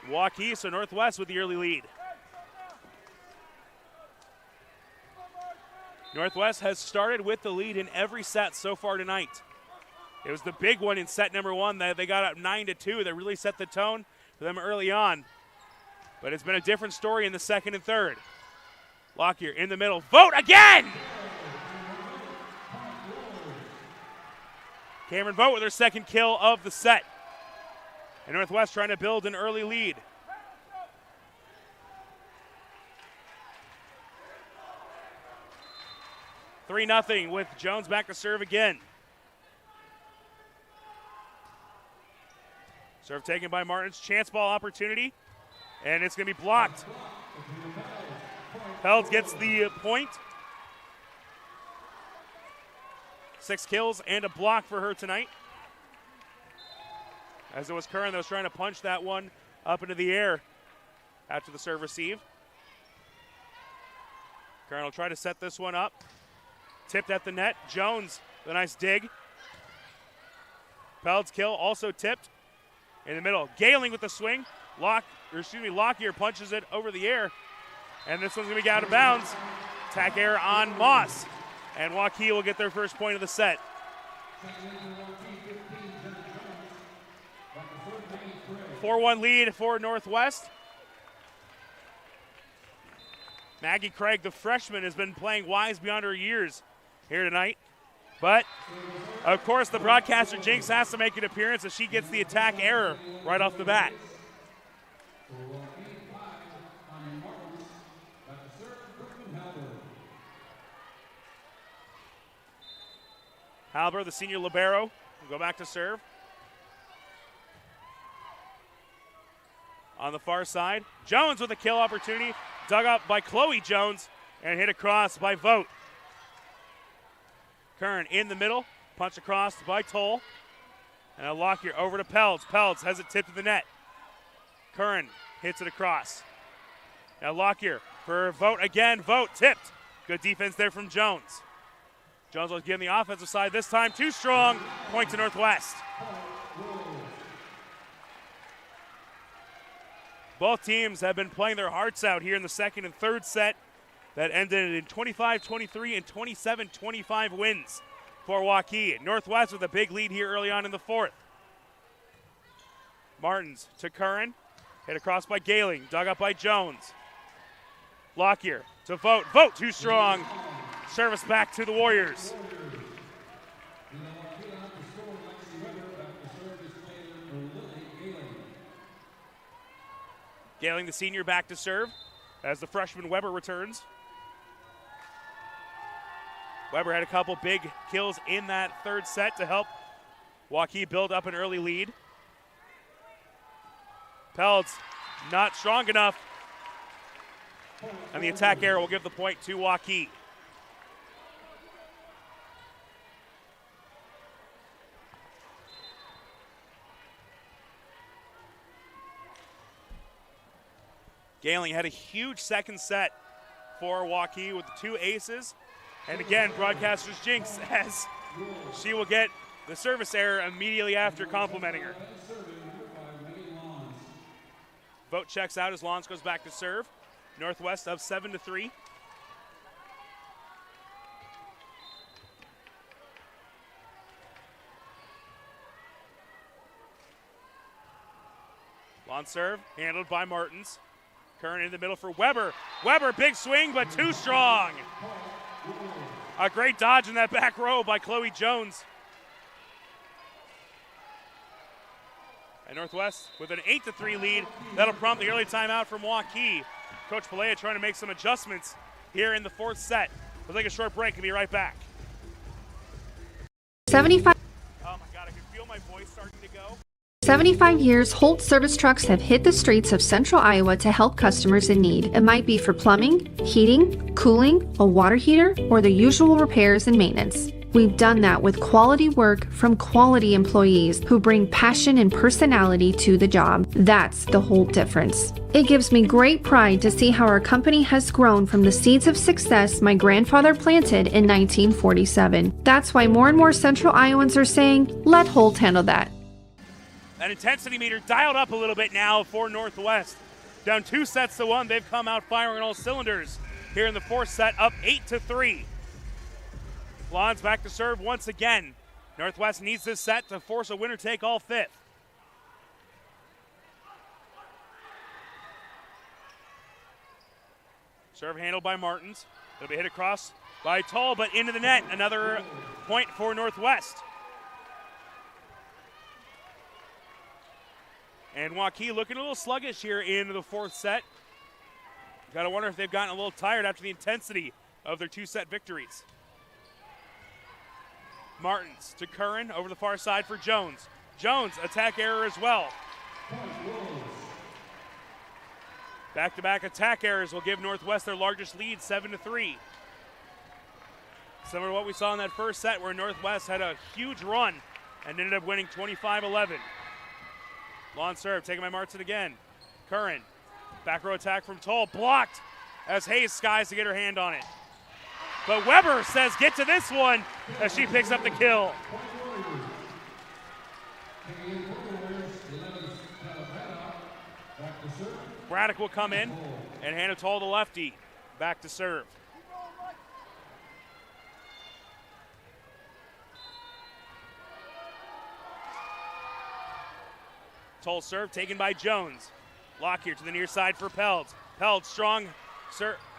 Waukee, so Northwest with the early lead. Northwest has started with the lead in every set so far tonight. It was the big one in set number 1 that they got up 9-2. That really set the tone for them early on. But it's been a different story in the second and third. Lockyer in the middle. Vogt again! Cameron Vogt with her second kill of the set. And Northwest trying to build an early lead. (3-0) with Jones back to serve again. Serve taken by Martins. Chance ball opportunity. And it's going to be blocked. Peld gets the point. 6 kills and a block for her tonight. As it was Curran that was trying to punch that one up into the air after the serve receive. Curran will try to set this one up. Tipped at the net. Jones, the nice dig. Peld's kill also tipped in the middle. Gailing with the swing. Lockyer punches it over the air. And this one's going to be out of bounds. Tack error on Moss. And Waukee will get their first point of the set. A 4-1 lead for Northwest. Maggie Craig, the freshman, has been playing wise beyond her years here tonight. But, of course, the broadcaster Jinx has to make an appearance as she gets the attack error right off the bat. Halber, the senior libero, will go back to serve. On the far side, Jones with a kill opportunity, dug up by Chloe Jones and hit across by Vogt. Kern in the middle, punch across by Toll. And a lock here over to Peltz. Peltz has it tipped to the net. Kern hits it across. Now Lockyer for Vogt again. Vogt tipped. Good defense there from Jones. Jones was getting the offensive side this time. Too strong. Point to Northwest. Both teams have been playing their hearts out here in the second and third set that ended in 25-23 and 27-25 wins for Waukee. Northwest with a big lead here early on in the fourth. Martins to Curran. Hit across by Gailing. Dug up by Jones. Lockyer to Vogt. Vogt too strong. Service back to the Warriors. Gailing, the senior, back to serve as the freshman Weber returns. Weber had a couple big kills in that third set to help Waukee build up an early lead. Peltz not strong enough. And the attack error will give the point to Waukee. Gailing had a huge second set for Waukee with the two aces. And again, broadcaster's Jinx as she will get the service error immediately after complimenting her. Vogt checks out as Lons goes back to serve. Northwest up 7-3. Lons serve, handled by Martins. Curran in the middle for Weber. Weber, big swing, but too strong. A great dodge in that back row by Chloe Jones. And Northwest with an 8-3 lead. That'll prompt the early timeout from Waukee. Coach Pelea trying to make some adjustments here in the fourth set. We'll take a short break and be right back. 75. Oh my God, I can feel my voice starting to go. 75 years, Holt service trucks have hit the streets of central Iowa to help customers in need. It might be for plumbing, heating, cooling, a water heater, or the usual repairs and maintenance. We've done that with quality work from quality employees who bring passion and personality to the job. That's the Holt difference. It gives me great pride to see how our company has grown from the seeds of success my grandfather planted in 1947. That's why more and more central Iowans are saying, let Holt handle that. That intensity meter dialed up a little bit now for Northwest. Down 2-1, they've come out firing on all cylinders here in the fourth set, up 8-3. Lons back to serve once again. Northwest needs this set to force a winner-take-all fifth. Serve handled by Martins. It'll be hit across by Toll, but into the net. Another point for Northwest. And Waukee looking a little sluggish here in the fourth set. Got to wonder if they've gotten a little tired after the intensity of their two-set victories. Martins to Curran over the far side for Jones. Jones, attack error as well. Back-to-back attack errors will give Northwest their largest lead, 7-3. Similar to what we saw in that first set where Northwest had a huge run and ended up winning 25-11. Long serve, taken by Martin again. Curran, back row attack from Toll, blocked as Hayes skies to get her hand on it. But Weber says, get to this one, as she picks up the kill. Braddock will come in and hand it to Toll, the lefty, back to serve. Toll serve taken by Jones. Lockyer to the near side for Peltz. Peltz strong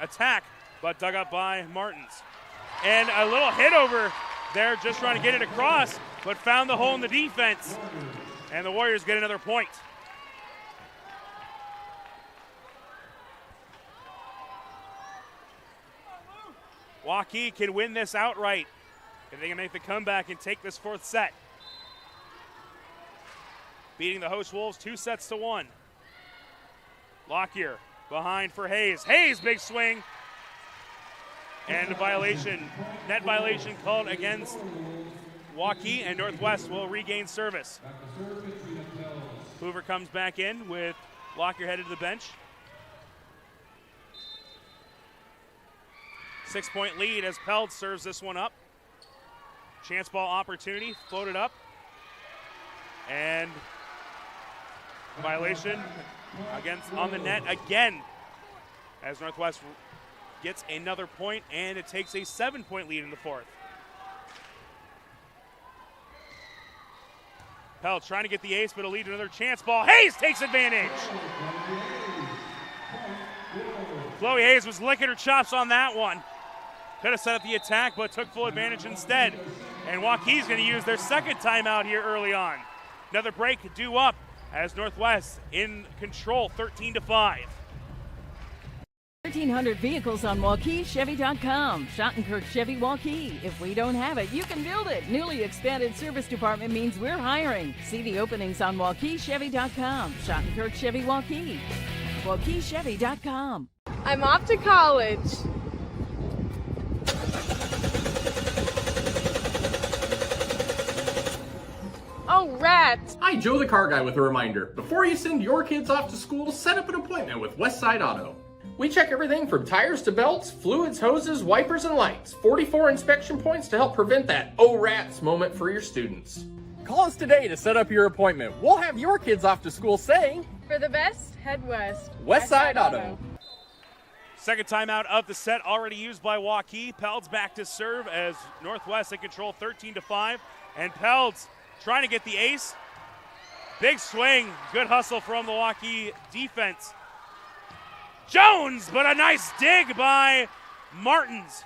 attack, but dug up by Martins. And a little hit over there just trying to get it across, but found the hole in the defense. And the Warriors get another point. Waukee can win this outright if they can make the comeback and take this fourth set. Beating the host Wolves 2-1. Lockyer behind for Hayes. Hayes, big swing. And a violation, net violation called against Waukee, and Northwest will regain service. Hoover comes back in with Lockyer headed to the bench. 6-point lead as Peld serves this one up. Chance ball opportunity, floated up. And violation against on the net again as Northwest gets another point, and it takes a 7-point lead in the fourth. Peld trying to get the ace, but a lead to another chance ball. Hayes takes advantage. Chloe Hayes was licking her chops on that one. Could have set up the attack, but took full advantage instead. And Waukee's going to use their second timeout here early on. Another break due up as Northwest in control, 13-5. 1,300 vehicles on WaukeeChevy.com. Schottenkirk Chevy Waukee. If we don't have it, you can build it. Newly expanded service department means we're hiring. See the openings on WaukeeChevy.com. Schottenkirk Chevy Waukee. WaukeeChevy.com. I'm off to college. Oh, rats. Hi, Joe the Car Guy with a reminder. Before you send your kids off to school, set up an appointment with Westside Auto. We check everything from tires to belts, fluids, hoses, wipers, and lights. 44 inspection points to help prevent that oh rats moment for your students. Call us today to set up your appointment. We'll have your kids off to school saying, For the best, head west. Westside Auto. Second timeout of the set already used by Waukee. Peld's back to serve as Northwest in control 13-5. And Peld's trying to get the ace. Big swing. Good hustle from the Waukee defense. Jones, but a nice dig by Martins.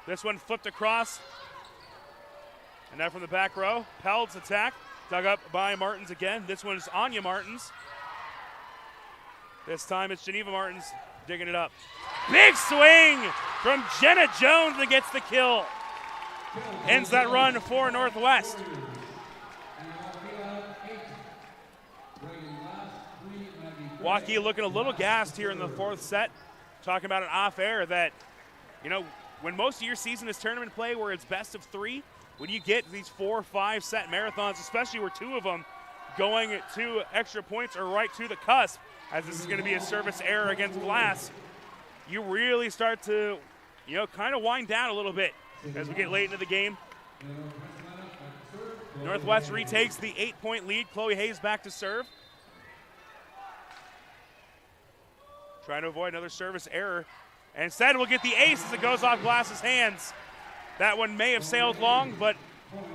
This one flipped across. And now from the back row, Peld's attack. Dug up by Martins again. This one is Anya Martins. This time it's Geneva Martins digging it up. Big swing from Jenna Jones that gets the kill. Ends that run for Northwest. Waukee looking a little gassed here in the fourth set. Talking about it off air that, you know, when most of your season is tournament play where it's best of three, when you get these 4 or 5 set marathons, especially where 2 of them going to extra points or right to the cusp, as this is going to be a service error against Glass, you really start to, you know, kind of wind down a little bit as we get late into the game. Northwest retakes the 8-point lead. Chloe Hayes back to serve. Trying to avoid another service error. And instead we'll get the ace as it goes off Glass's hands. That one may have sailed long, but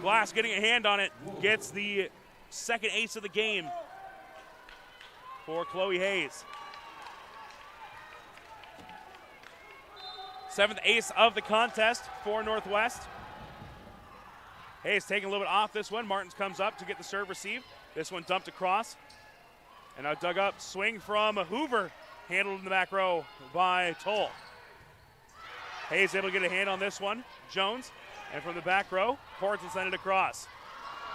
Glass getting a hand on it gets the second ace of the game for Chloe Hayes. 7th ace of the contest for Northwest. Hayes taking a little bit off this one. Martins comes up to get the serve received. This one dumped across. And now dug up. Swing from Hoover. Handled in the back row by Toll. Hayes able to get a hand on this one. Jones. And from the back row, Cords will send it across.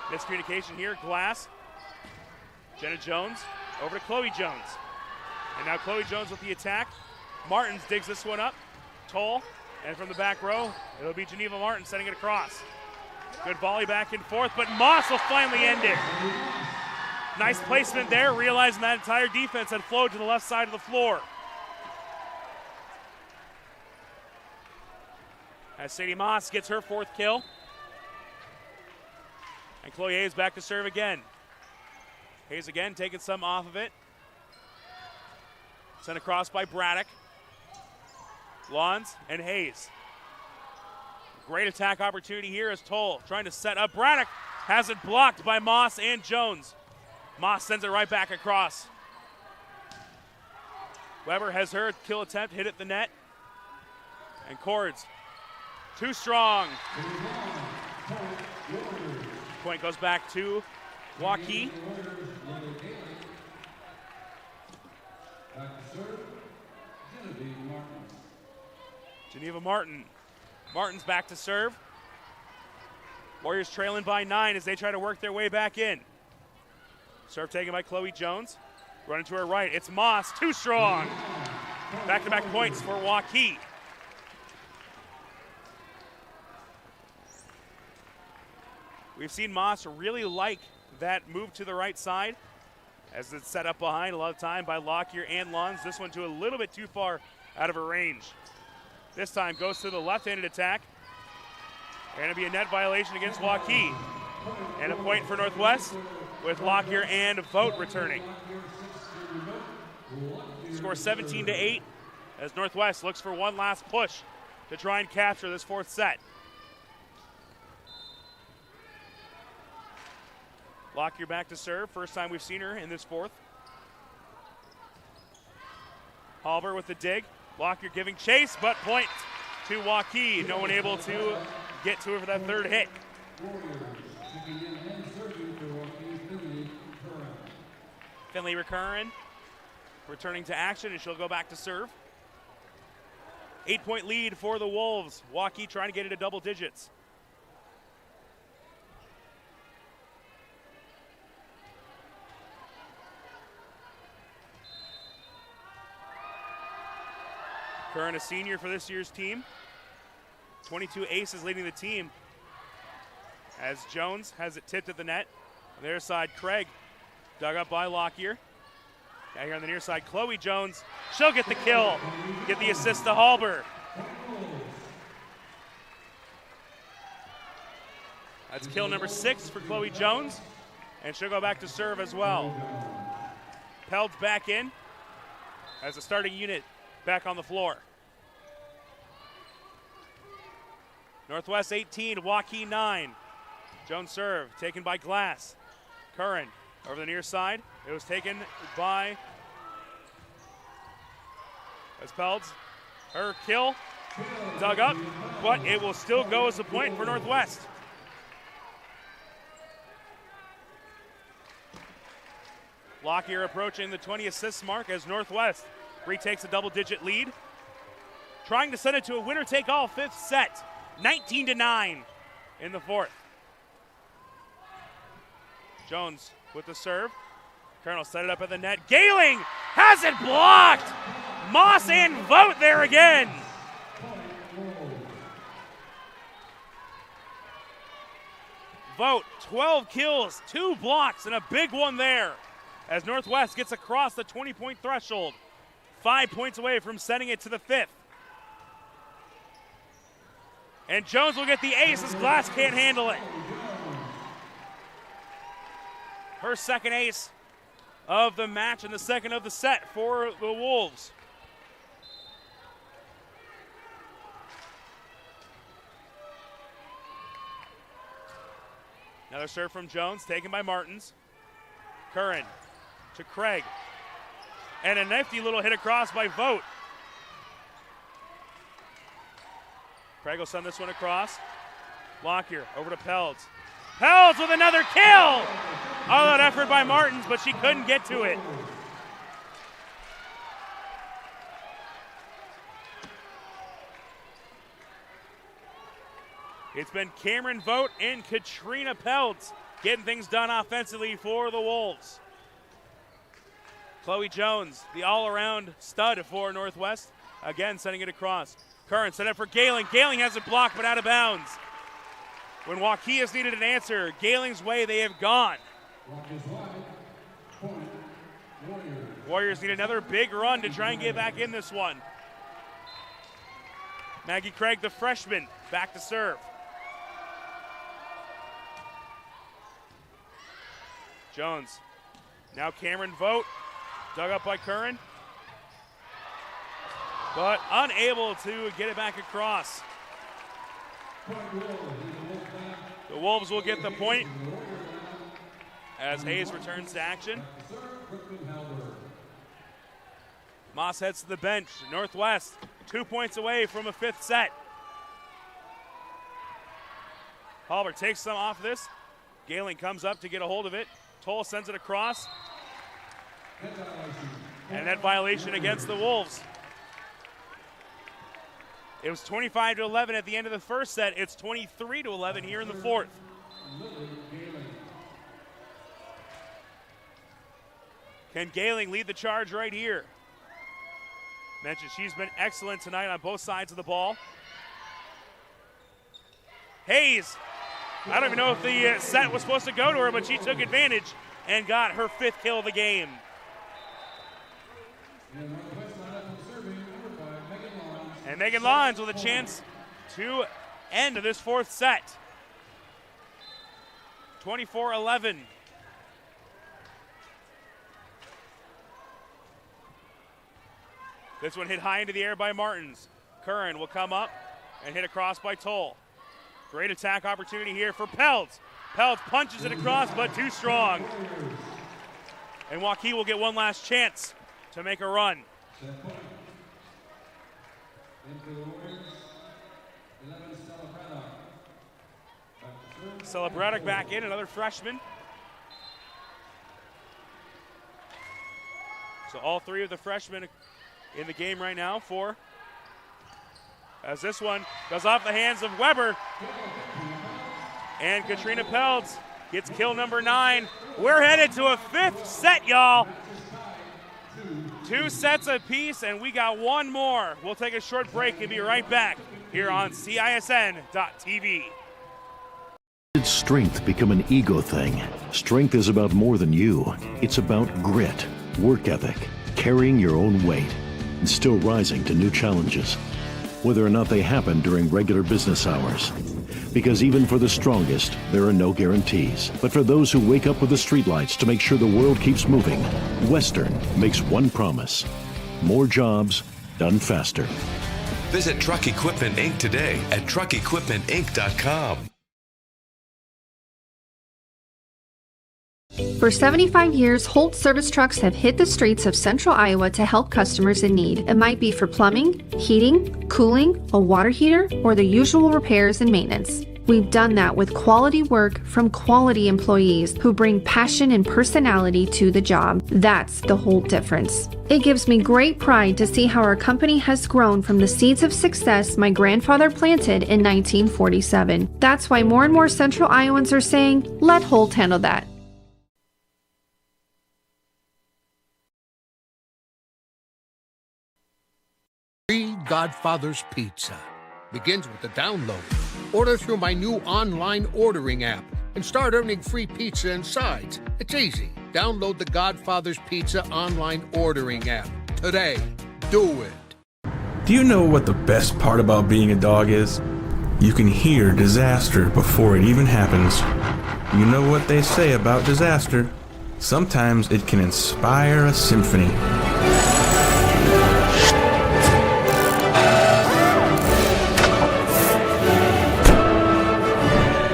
Miscommunication here. Glass. Jenna Jones over to Chloe Jones. And now Chloe Jones with the attack. Martins digs this one up. Toll. And from the back row, it'll be Geneva Martin sending it across. Good volley back and forth, but Moss will finally end it. Nice placement there, realizing that entire defense had flowed to the left side of the floor. As Sadie Moss gets her 4th kill. And Chloe Hayes back to serve again. Hayes again taking some off of it. Sent across by Braddock. Lawns and Hayes. Great attack opportunity here as Toll trying to set up. Braddock has it blocked by Moss and Jones. Moss sends it right back across. Weber has her kill attempt, hit at the net. And Cords, too strong. Point goes back to Waukee. Geneva Martin. Martin's back to serve. Warriors trailing by 9 as they try to work their way back in. Serve taken by Chloe Jones. Running to her right, it's Moss, too strong. Back-to-back points for Waukee. We've seen Moss really like that move to the right side as it's set up behind. A lot of time by Lockyer and Luns. This one to a little bit too far out of her range. This time goes to the left-handed attack. Going to be a net violation against Waukee. And a point for Northwest with Lockyer and Vogt returning. Score 17-8 as Northwest looks for one last push to try and capture this fourth set. Lockyer back to serve. First time we've seen her in this fourth. Halber with the dig. Lockyer giving chase, but point to Waukee. No one able to get to her for that third hit. Finley Recurren returning to action, and she'll go back to serve. 8-point lead for the Wolves. Waukee trying to get into double digits. Curran, a senior for this year's team. 22 aces leading the team as Jones has it tipped at the net. On their side, Craig dug up by Lockyer. Now here on the near side, Chloe Jones. She'll get the kill, get the assist to Halber. That's kill number 6 for Chloe Jones, and she'll go back to serve as well. Peld's back in as a starting unit back on the floor. Northwest 18, Waukee 9. Jones serve, taken by Glass. Curran over the near side. It was taken by Pelds. Her kill dug up, but it will still go as a point for Northwest. Lockyer approaching the 20 assists mark as Northwest retakes a double-digit lead. Trying to send it to a winner-take-all fifth set. 19-9 in the fourth. Jones with the serve. Colonel set it up at the net. Gailing has it blocked. Moss and Vogt there again. Vogt, 12 kills, 2 blocks, and a big one there as Northwest gets across the 20-point threshold. 5 points away from sending it to the fifth. And Jones will get the ace as Glass can't handle it. Her second ace of the match and the second of the set for the Wolves. Another serve from Jones, taken by Martins. Curran to Craig. And a nifty little hit across by Vogt. Craig will send this one across. Lockyer over to Pelds. Pelds with another kill! All that effort by Martins, but she couldn't get to it. It's been Cameron Vogt and Katrina Pelds getting things done offensively for the Wolves. Chloe Jones, the all-around stud for Northwest, again sending it across. Curran set up for Gailing. Gailing has it blocked but out of bounds. When Waukee has needed an answer, Gailing's way they have gone. Warriors need another big run to try and get back in this one. Maggie Craig, the freshman, back to serve. Jones. Now Cameron Vogt, dug up by Curran, but unable to get it back across. The Wolves will get the point as Hayes returns to action. Moss heads to the bench. Northwest 2 points away from a fifth set. Halber takes some off this. Galen comes up to get a hold of it. Toll sends it across. And that violation against the Wolves. It was 25-11 at the end of the first set. It's 23-11 here in the fourth. Can Galen lead the charge right here? Mentioned she's been excellent tonight on both sides of the ball. Hayes, I don't even know if the set was supposed to go to her, but she took advantage and got her 5th kill of the game. And Megan Lons with a chance to end this fourth set. 24-11. This one hit high into the air by Martins. Curran will come up and hit across by Toll. Great attack opportunity here for Peltz. Peltz punches it across, but too strong. And Waukee will get one last chance to make a run. Celebraddock back in, another freshman. So all 3 of the freshmen in the game right now as this one goes off the hands of Weber. And Katrina Peltz gets kill number 9. We're headed to a 5th set, y'all. 2 sets apiece, and we got one more. We'll take a short break and be right back here on CISN.TV. Did strength become an ego thing? Strength is about more than you. It's about grit, work ethic, carrying your own weight, and still rising to new challenges, whether or not they happen during regular business hours. Because even for the strongest, there are no guarantees. But for those who wake up with the streetlights to make sure the world keeps moving, Western makes one promise: more jobs done faster. Visit Truck Equipment Inc. today at truckequipmentinc.com. For 75 years, Holt service trucks have hit the streets of central Iowa to help customers in need. It might be for plumbing, heating, cooling, a water heater, or the usual repairs and maintenance. We've done that with quality work from quality employees who bring passion and personality to the job. That's the Holt difference. It gives me great pride to see how our company has grown from the seeds of success my grandfather planted in 1947. That's why more and more central Iowans are saying, let Holt handle that. Free Godfather's Pizza begins with the download. Order through my new online ordering app and start earning free pizza and sides. It's easy. Download the Godfather's Pizza online ordering app today. Do it. Do you know what the best part about being a dog is? You can hear disaster before it even happens. You know what they say about disaster? Sometimes it can inspire a symphony.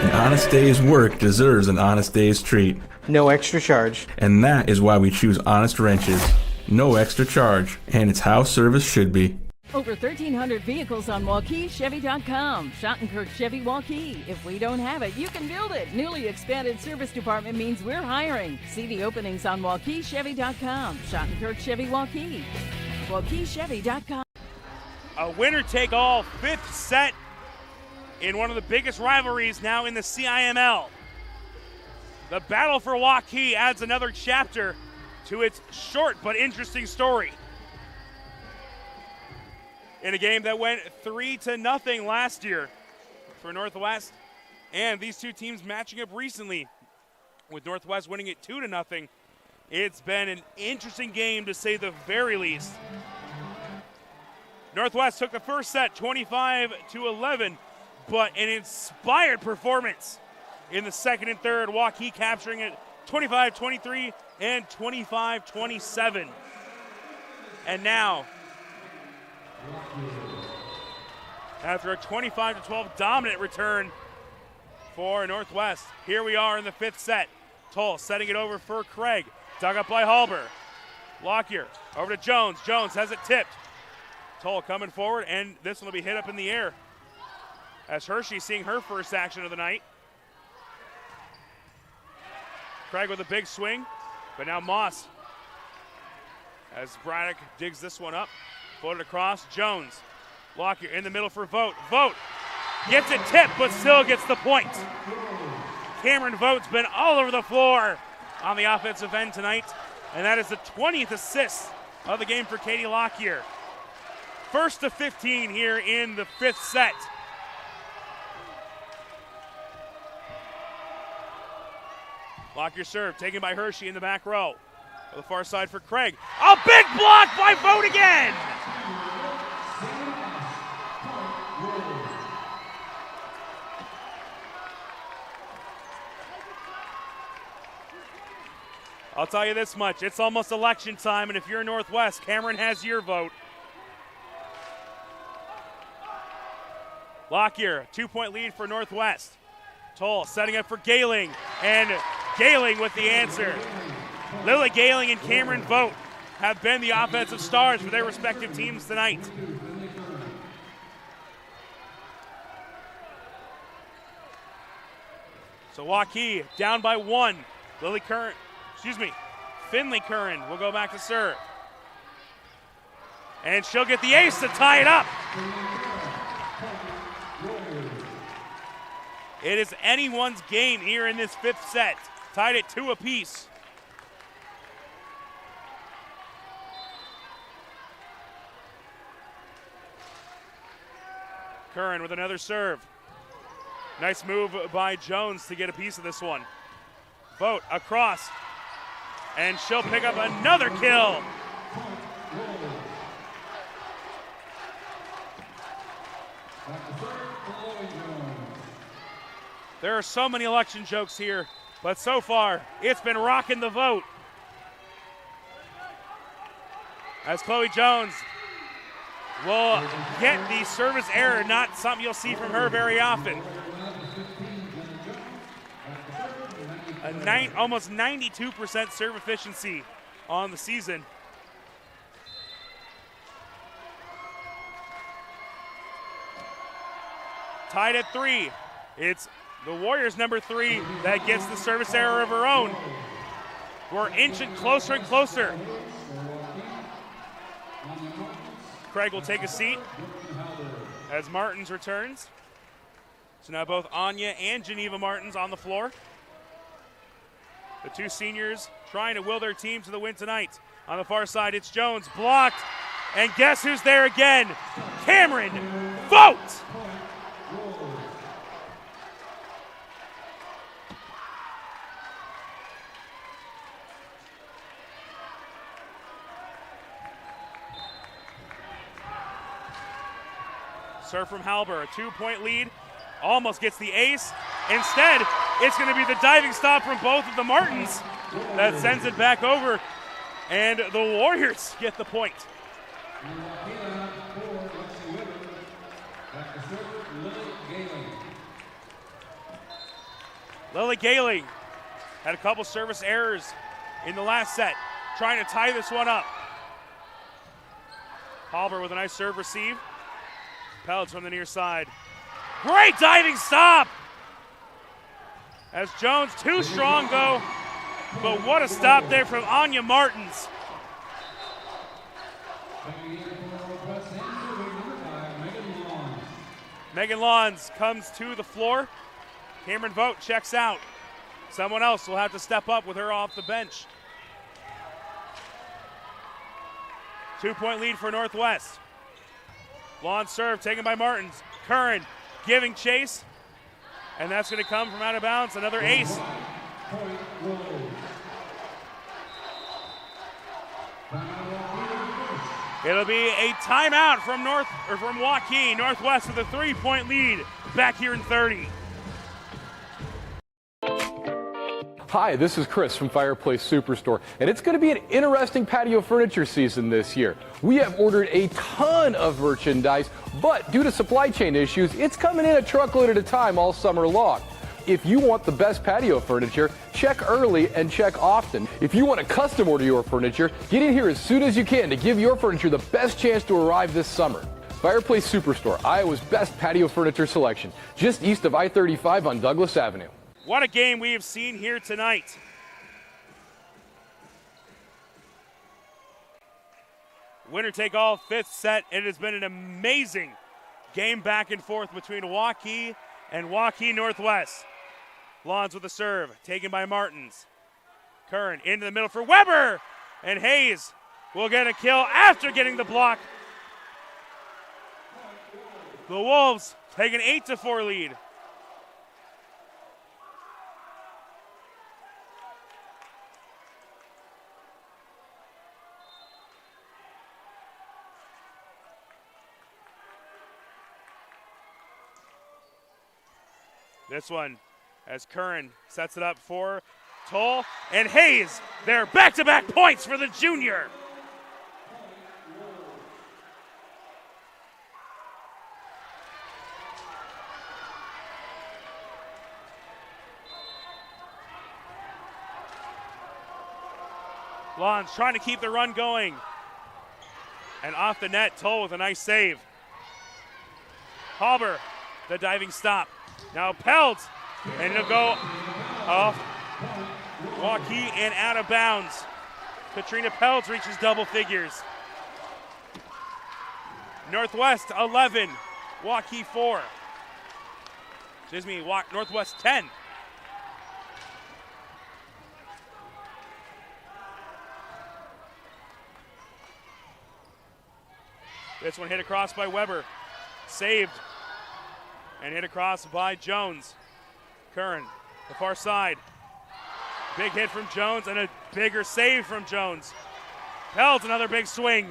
An honest day's work deserves an honest day's treat. No extra charge. And that is why we choose Honest Wrenches. No extra charge, and it's how service should be. Over 1,300 vehicles on WaukeeChevy.com. Schottenkirk Chevy Waukee. If we don't have it, you can build it. Newly expanded service department means we're hiring. See the openings on WaukeeChevy.com. Schottenkirk Chevy Waukee. WaukeeChevy.com. A winner-take-all 5th set in one of the biggest rivalries now in the CIML. The battle for Waukee adds another chapter to its short but interesting story. In a game that went 3-0 last year for Northwest, and these two teams matching up recently, with Northwest winning it 2-0. It's been an interesting game to say the very least. Northwest took the first set 25-11, but an inspired performance in the second and third. Waukee capturing it 25-23 and 25-27. And now, after a 25-12 dominant return for Northwest, here we are in the 5th set. Toll setting it over for Craig. Dug up by Halber. Lockyer over to Jones. Jones has it tipped. Toll coming forward, and this one will be hit up in the air as Hershey seeing her first action of the night. Craig with a big swing, but now Moss, as Braddock digs this one up, floated across, Jones. Lockyer in the middle for Vogt. Vogt gets it tipped, but still gets the point. Cameron Vogt's been all over the floor on the offensive end tonight, and that is the 20th assist of the game for Katie Lockyer. First to 15 here in the 5th set. Lockyer serve, taken by Hershey in the back row. On the far side for Craig. A big block by Vogt again! I'll tell you this much, it's almost election time, and if you're Northwest, Cameron has your vote. Lockyer, 2-point lead for Northwest. Toll setting up for Gayling, and Gayling with the answer. Lily Gayling and Cameron Vogt have been the offensive stars for their respective teams tonight. So Waukee down by 1. Finley Curran will go back to serve. And she'll get the ace to tie it up. It is anyone's game here in this 5th set. Tied at 2 apiece. Curran with another serve. Nice move by Jones to get a piece of this one. Vogt across. And she'll pick up another kill. There are so many election jokes here, but so far, it's been rocking the vote. As Chloe Jones will get the service error, not something you'll see from her very often. Almost 92% serve efficiency on the season. Tied at 3. It's the Warriors' number 3 that gets the service error of her own. We're inching closer and closer. Craig will take a seat as Martins returns. So now both Anya and Geneva Martins on the floor. The 2 seniors trying to will their team to the win tonight. On the far side, it's Jones, blocked. And guess who's there again? Cameron Vogt! Serve from Halber, a 2-point lead. Almost gets the ace. Instead, it's going to be the diving stop from both of the Martins that sends it back over. And the Warriors get the point. Lily Gayling had a couple service errors in the last set, trying to tie this one up. Halber with a nice serve receive. Pellets from the near side. Great diving stop! As Jones, too strong though, but what a stop there from Anya Martins. Megan Lawns comes to the floor. Cameron Vogt checks out. Someone else will have to step up with her off the bench. 2-point lead for Northwest. Lawns serve taken by Martins. Curran giving chase. And that's going to come from out of bounds. Another ace. It'll be a timeout from Waukee. Northwest with a 3-point lead back here in 30. Hi, this is Chris from Fireplace Superstore, and it's going to be an interesting patio furniture season this year. We have ordered a ton of merchandise, but due to supply chain issues, it's coming in a truckload at a time all summer long. If you want the best patio furniture, check early and check often. If you want to custom order your furniture, get in here as soon as you can to give your furniture the best chance to arrive this summer. Fireplace Superstore, Iowa's best patio furniture selection, just east of I-35 on Douglas Avenue. What a game we have seen here tonight. Winner take all, fifth set. It has been an amazing game back and forth between Waukee and Waukee Northwest. Lawns with the serve, taken by Martins. Curran into the middle for Weber, and Hayes will get a kill after getting the block. The Wolves take an 8-4 lead. This one as Curran sets it up for Toll and Hayes. They're back-to-back points for the junior. Lawns trying to keep the run going. And off the net, Toll with a nice save. Halber, the diving stop. Now Peltz, and it'll go off Waukee and out of bounds. Katrina Peltz reaches double figures. Northwest 11, Waukee 4. Excuse me, Northwest 10. This one hit across by Weber. Saved. And hit across by Jones. Curran, the far side. Big hit from Jones and a bigger save from Jones. Peltz, another big swing.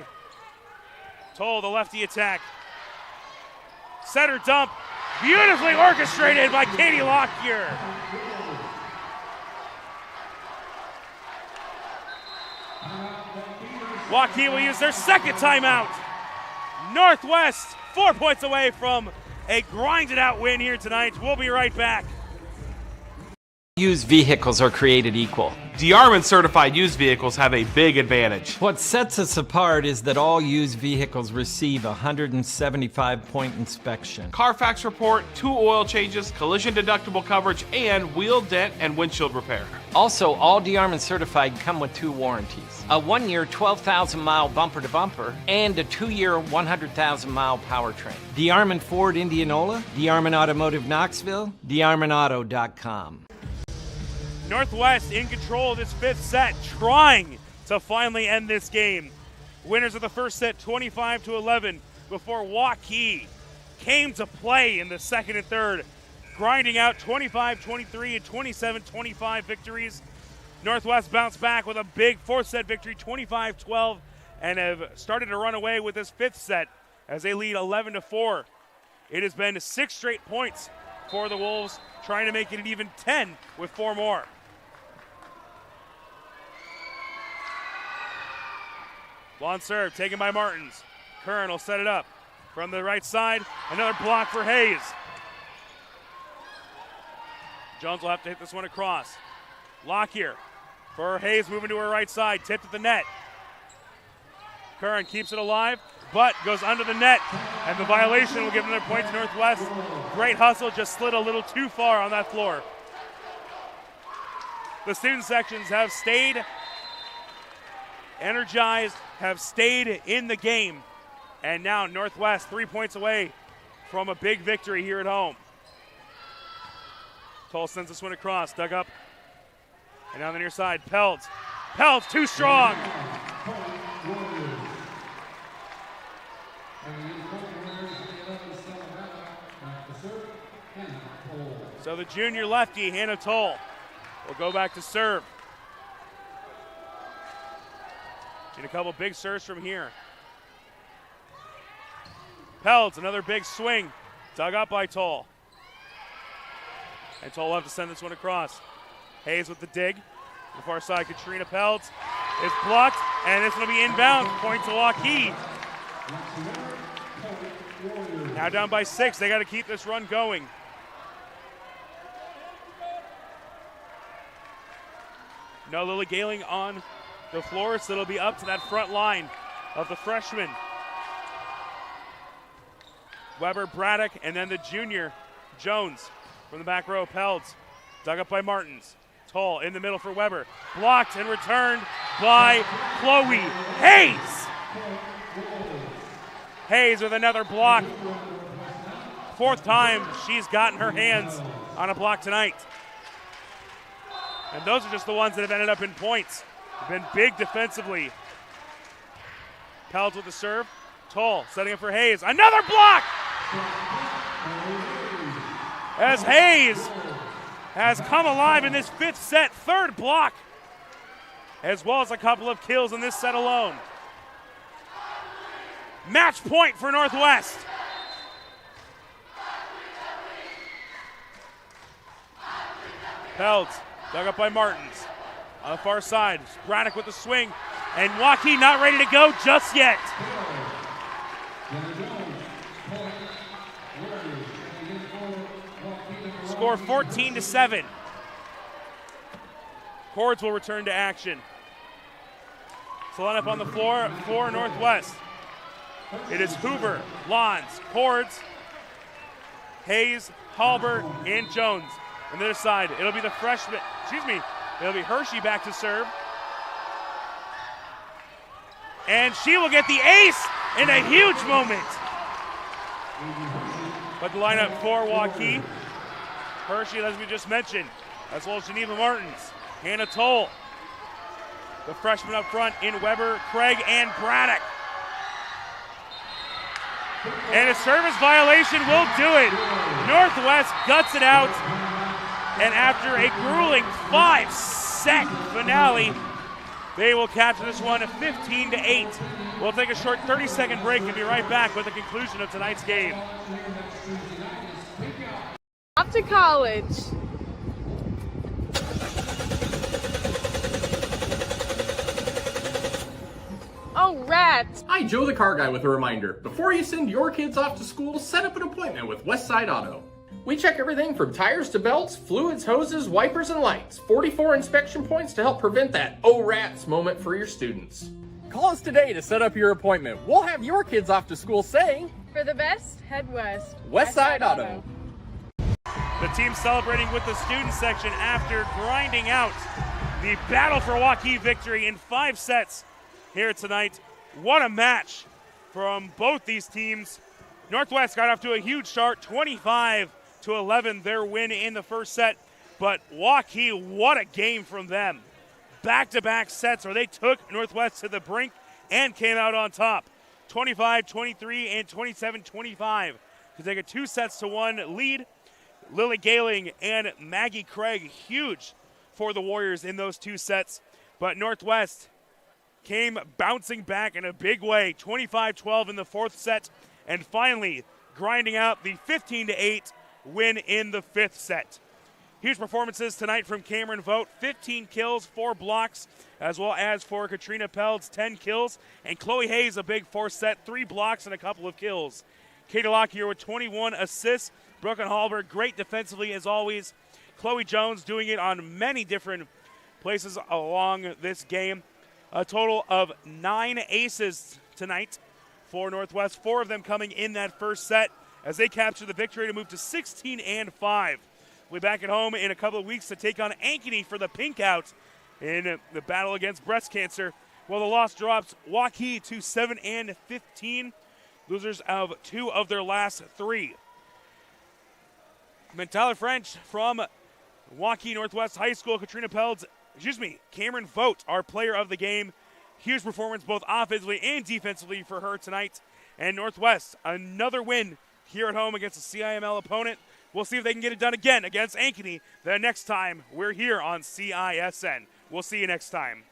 Toll, the lefty attack. Center dump, beautifully orchestrated by Katie Lockyer. Waukee will use their second timeout. Northwest 4 points away from a grinded out win here tonight. We'll be right back. Used vehicles are created equal. DeArmond certified used vehicles have a big advantage. What sets us apart is that all used vehicles receive a 175-point inspection. Carfax report, 2 oil changes, collision deductible coverage, and wheel dent and windshield repair. Also, all DeArmond certified come with 2 warranties. A 1-year 12,000-mile bumper-to-bumper and a 2-year 100,000-mile powertrain. DeArmond Ford Indianola, DeArmond Automotive Knoxville, DeArmondAuto.com. Northwest in control of this fifth set, trying to finally end this game. Winners of the first set 25-11 before Waukee came to play in the second and third, grinding out 25-23 and 27-25 victories. Northwest bounced back with a big fourth set victory, 25-12, and have started to run away with this fifth set as they lead 11-4. It has been 6 straight points for the Wolves, trying to make it an even 10 with 4 more. Long serve taken by Martins. Curran will set it up from the right side. Another block for Hayes. Jones will have to hit this one across. Lockyer for Hayes, moving to her right side. Tipped at the net. Curran keeps it alive, but goes under the net. And the violation will give them their point to Northwest. Great hustle, just slid a little too far on that floor. The student sections have stayed energized, have stayed in the game. And now Northwest 3 points away from a big victory here at home. Toll sends this one across, dug up. And down the near side, Peltz. Peltz too strong. So the junior lefty, Hannah Toll, will go back to serve. Need a couple big serves from here. Peltz, another big swing. Dug up by Toll. And Toll will have to send this one across. Hayes with the dig. The far side, Katrina Peltz is blocked, and this one will be inbound. Point to Waukee. Now down by 6. They got to keep this run going. No Lily Galing on the floor, so it'll be up to that front line of the freshman. Weber, Braddock, and then the junior, Jones. From the back row, Peltz, dug up by Martins. Toll in the middle for Weber. Blocked and returned by Chloe Hayes. Hayes with another block. Fourth time she's gotten her hands on a block tonight. And those are just the ones that have ended up in points. Been big defensively. Pelds with the serve. Toll setting up for Hayes. Another block! As Hayes has come alive in this fifth set. Third block, as well as a couple of kills in this set alone. Match point for Northwest. Pelds dug up by Martins. On the far side, Braddock with the swing, and Waukee not ready to go just yet. Score 14-7. Cords will return to action. So line up on the floor for Northwest. It is Hoover, Lons, Cords, Hayes, Halbert, and Jones. On the other side, it'll be the freshman, it'll be Hershey back to serve. And she will get the ace in a huge moment. But the lineup for Waukee, Hershey, as we just mentioned, as well as Geneva Martins, Hannah Toll. The freshman up front in Weber, Craig, and Braddock. And a service violation will do it. Northwest guts it out. And after a grueling 5-set finale, they will capture this one 15-8. We'll take a short 30-second break and be right back with the conclusion of tonight's game. Off to college. Oh, rats. Hi, Joe the Car Guy with a reminder. Before you send your kids off to school, set up an appointment with Westside Auto. We check everything from tires to belts, fluids, hoses, wipers, and lights. 44 inspection points to help prevent that oh rats moment for your students. Call us today to set up your appointment. We'll have your kids off to school saying, For the best, head west. Westside Auto. The team celebrating with the student section after grinding out the battle for Waukee victory in 5 sets here tonight. What a match from both these teams. Northwest got off to a huge start, 25-11, their win in the first set. But Waukee, what a game from them. Back-to-back sets where they took Northwest to the brink and came out on top. 25-23 and 27-25 to take a 2-1 lead. Lily Galing and Maggie Craig, huge for the Warriors in those 2 sets. But Northwest came bouncing back in a big way, 25-12 in the 4th set, and finally grinding out the 15-8 win in the 5th set. Huge performances tonight from Cameron Vogt, 15 kills, 4 blocks, as well as for Katrina Pelds, 10 kills, and Chloe Hayes, a big 4th set, 3 blocks and a couple of kills. Katie Lockyer with 21 assists. Brooke and Hallberg, great defensively as always. Chloe Jones doing it on many different places along this game. A total of 9 aces tonight for Northwest, 4 of them coming in that first set as they capture the victory to move to 16-5. We'll be back at home in a couple of weeks to take on Ankeny for the pink out in the battle against breast cancer. Well, the loss drops Waukee to 7-15, losers of 2 of their last 3. Tyler French from Waukee Northwest High School, Cameron Vogt, our player of the game. Huge performance both offensively and defensively for her tonight. And Northwest, another win here at home against a CIML opponent. We'll see if they can get it done again against Ankeny the next time we're here on CISN. We'll see you next time.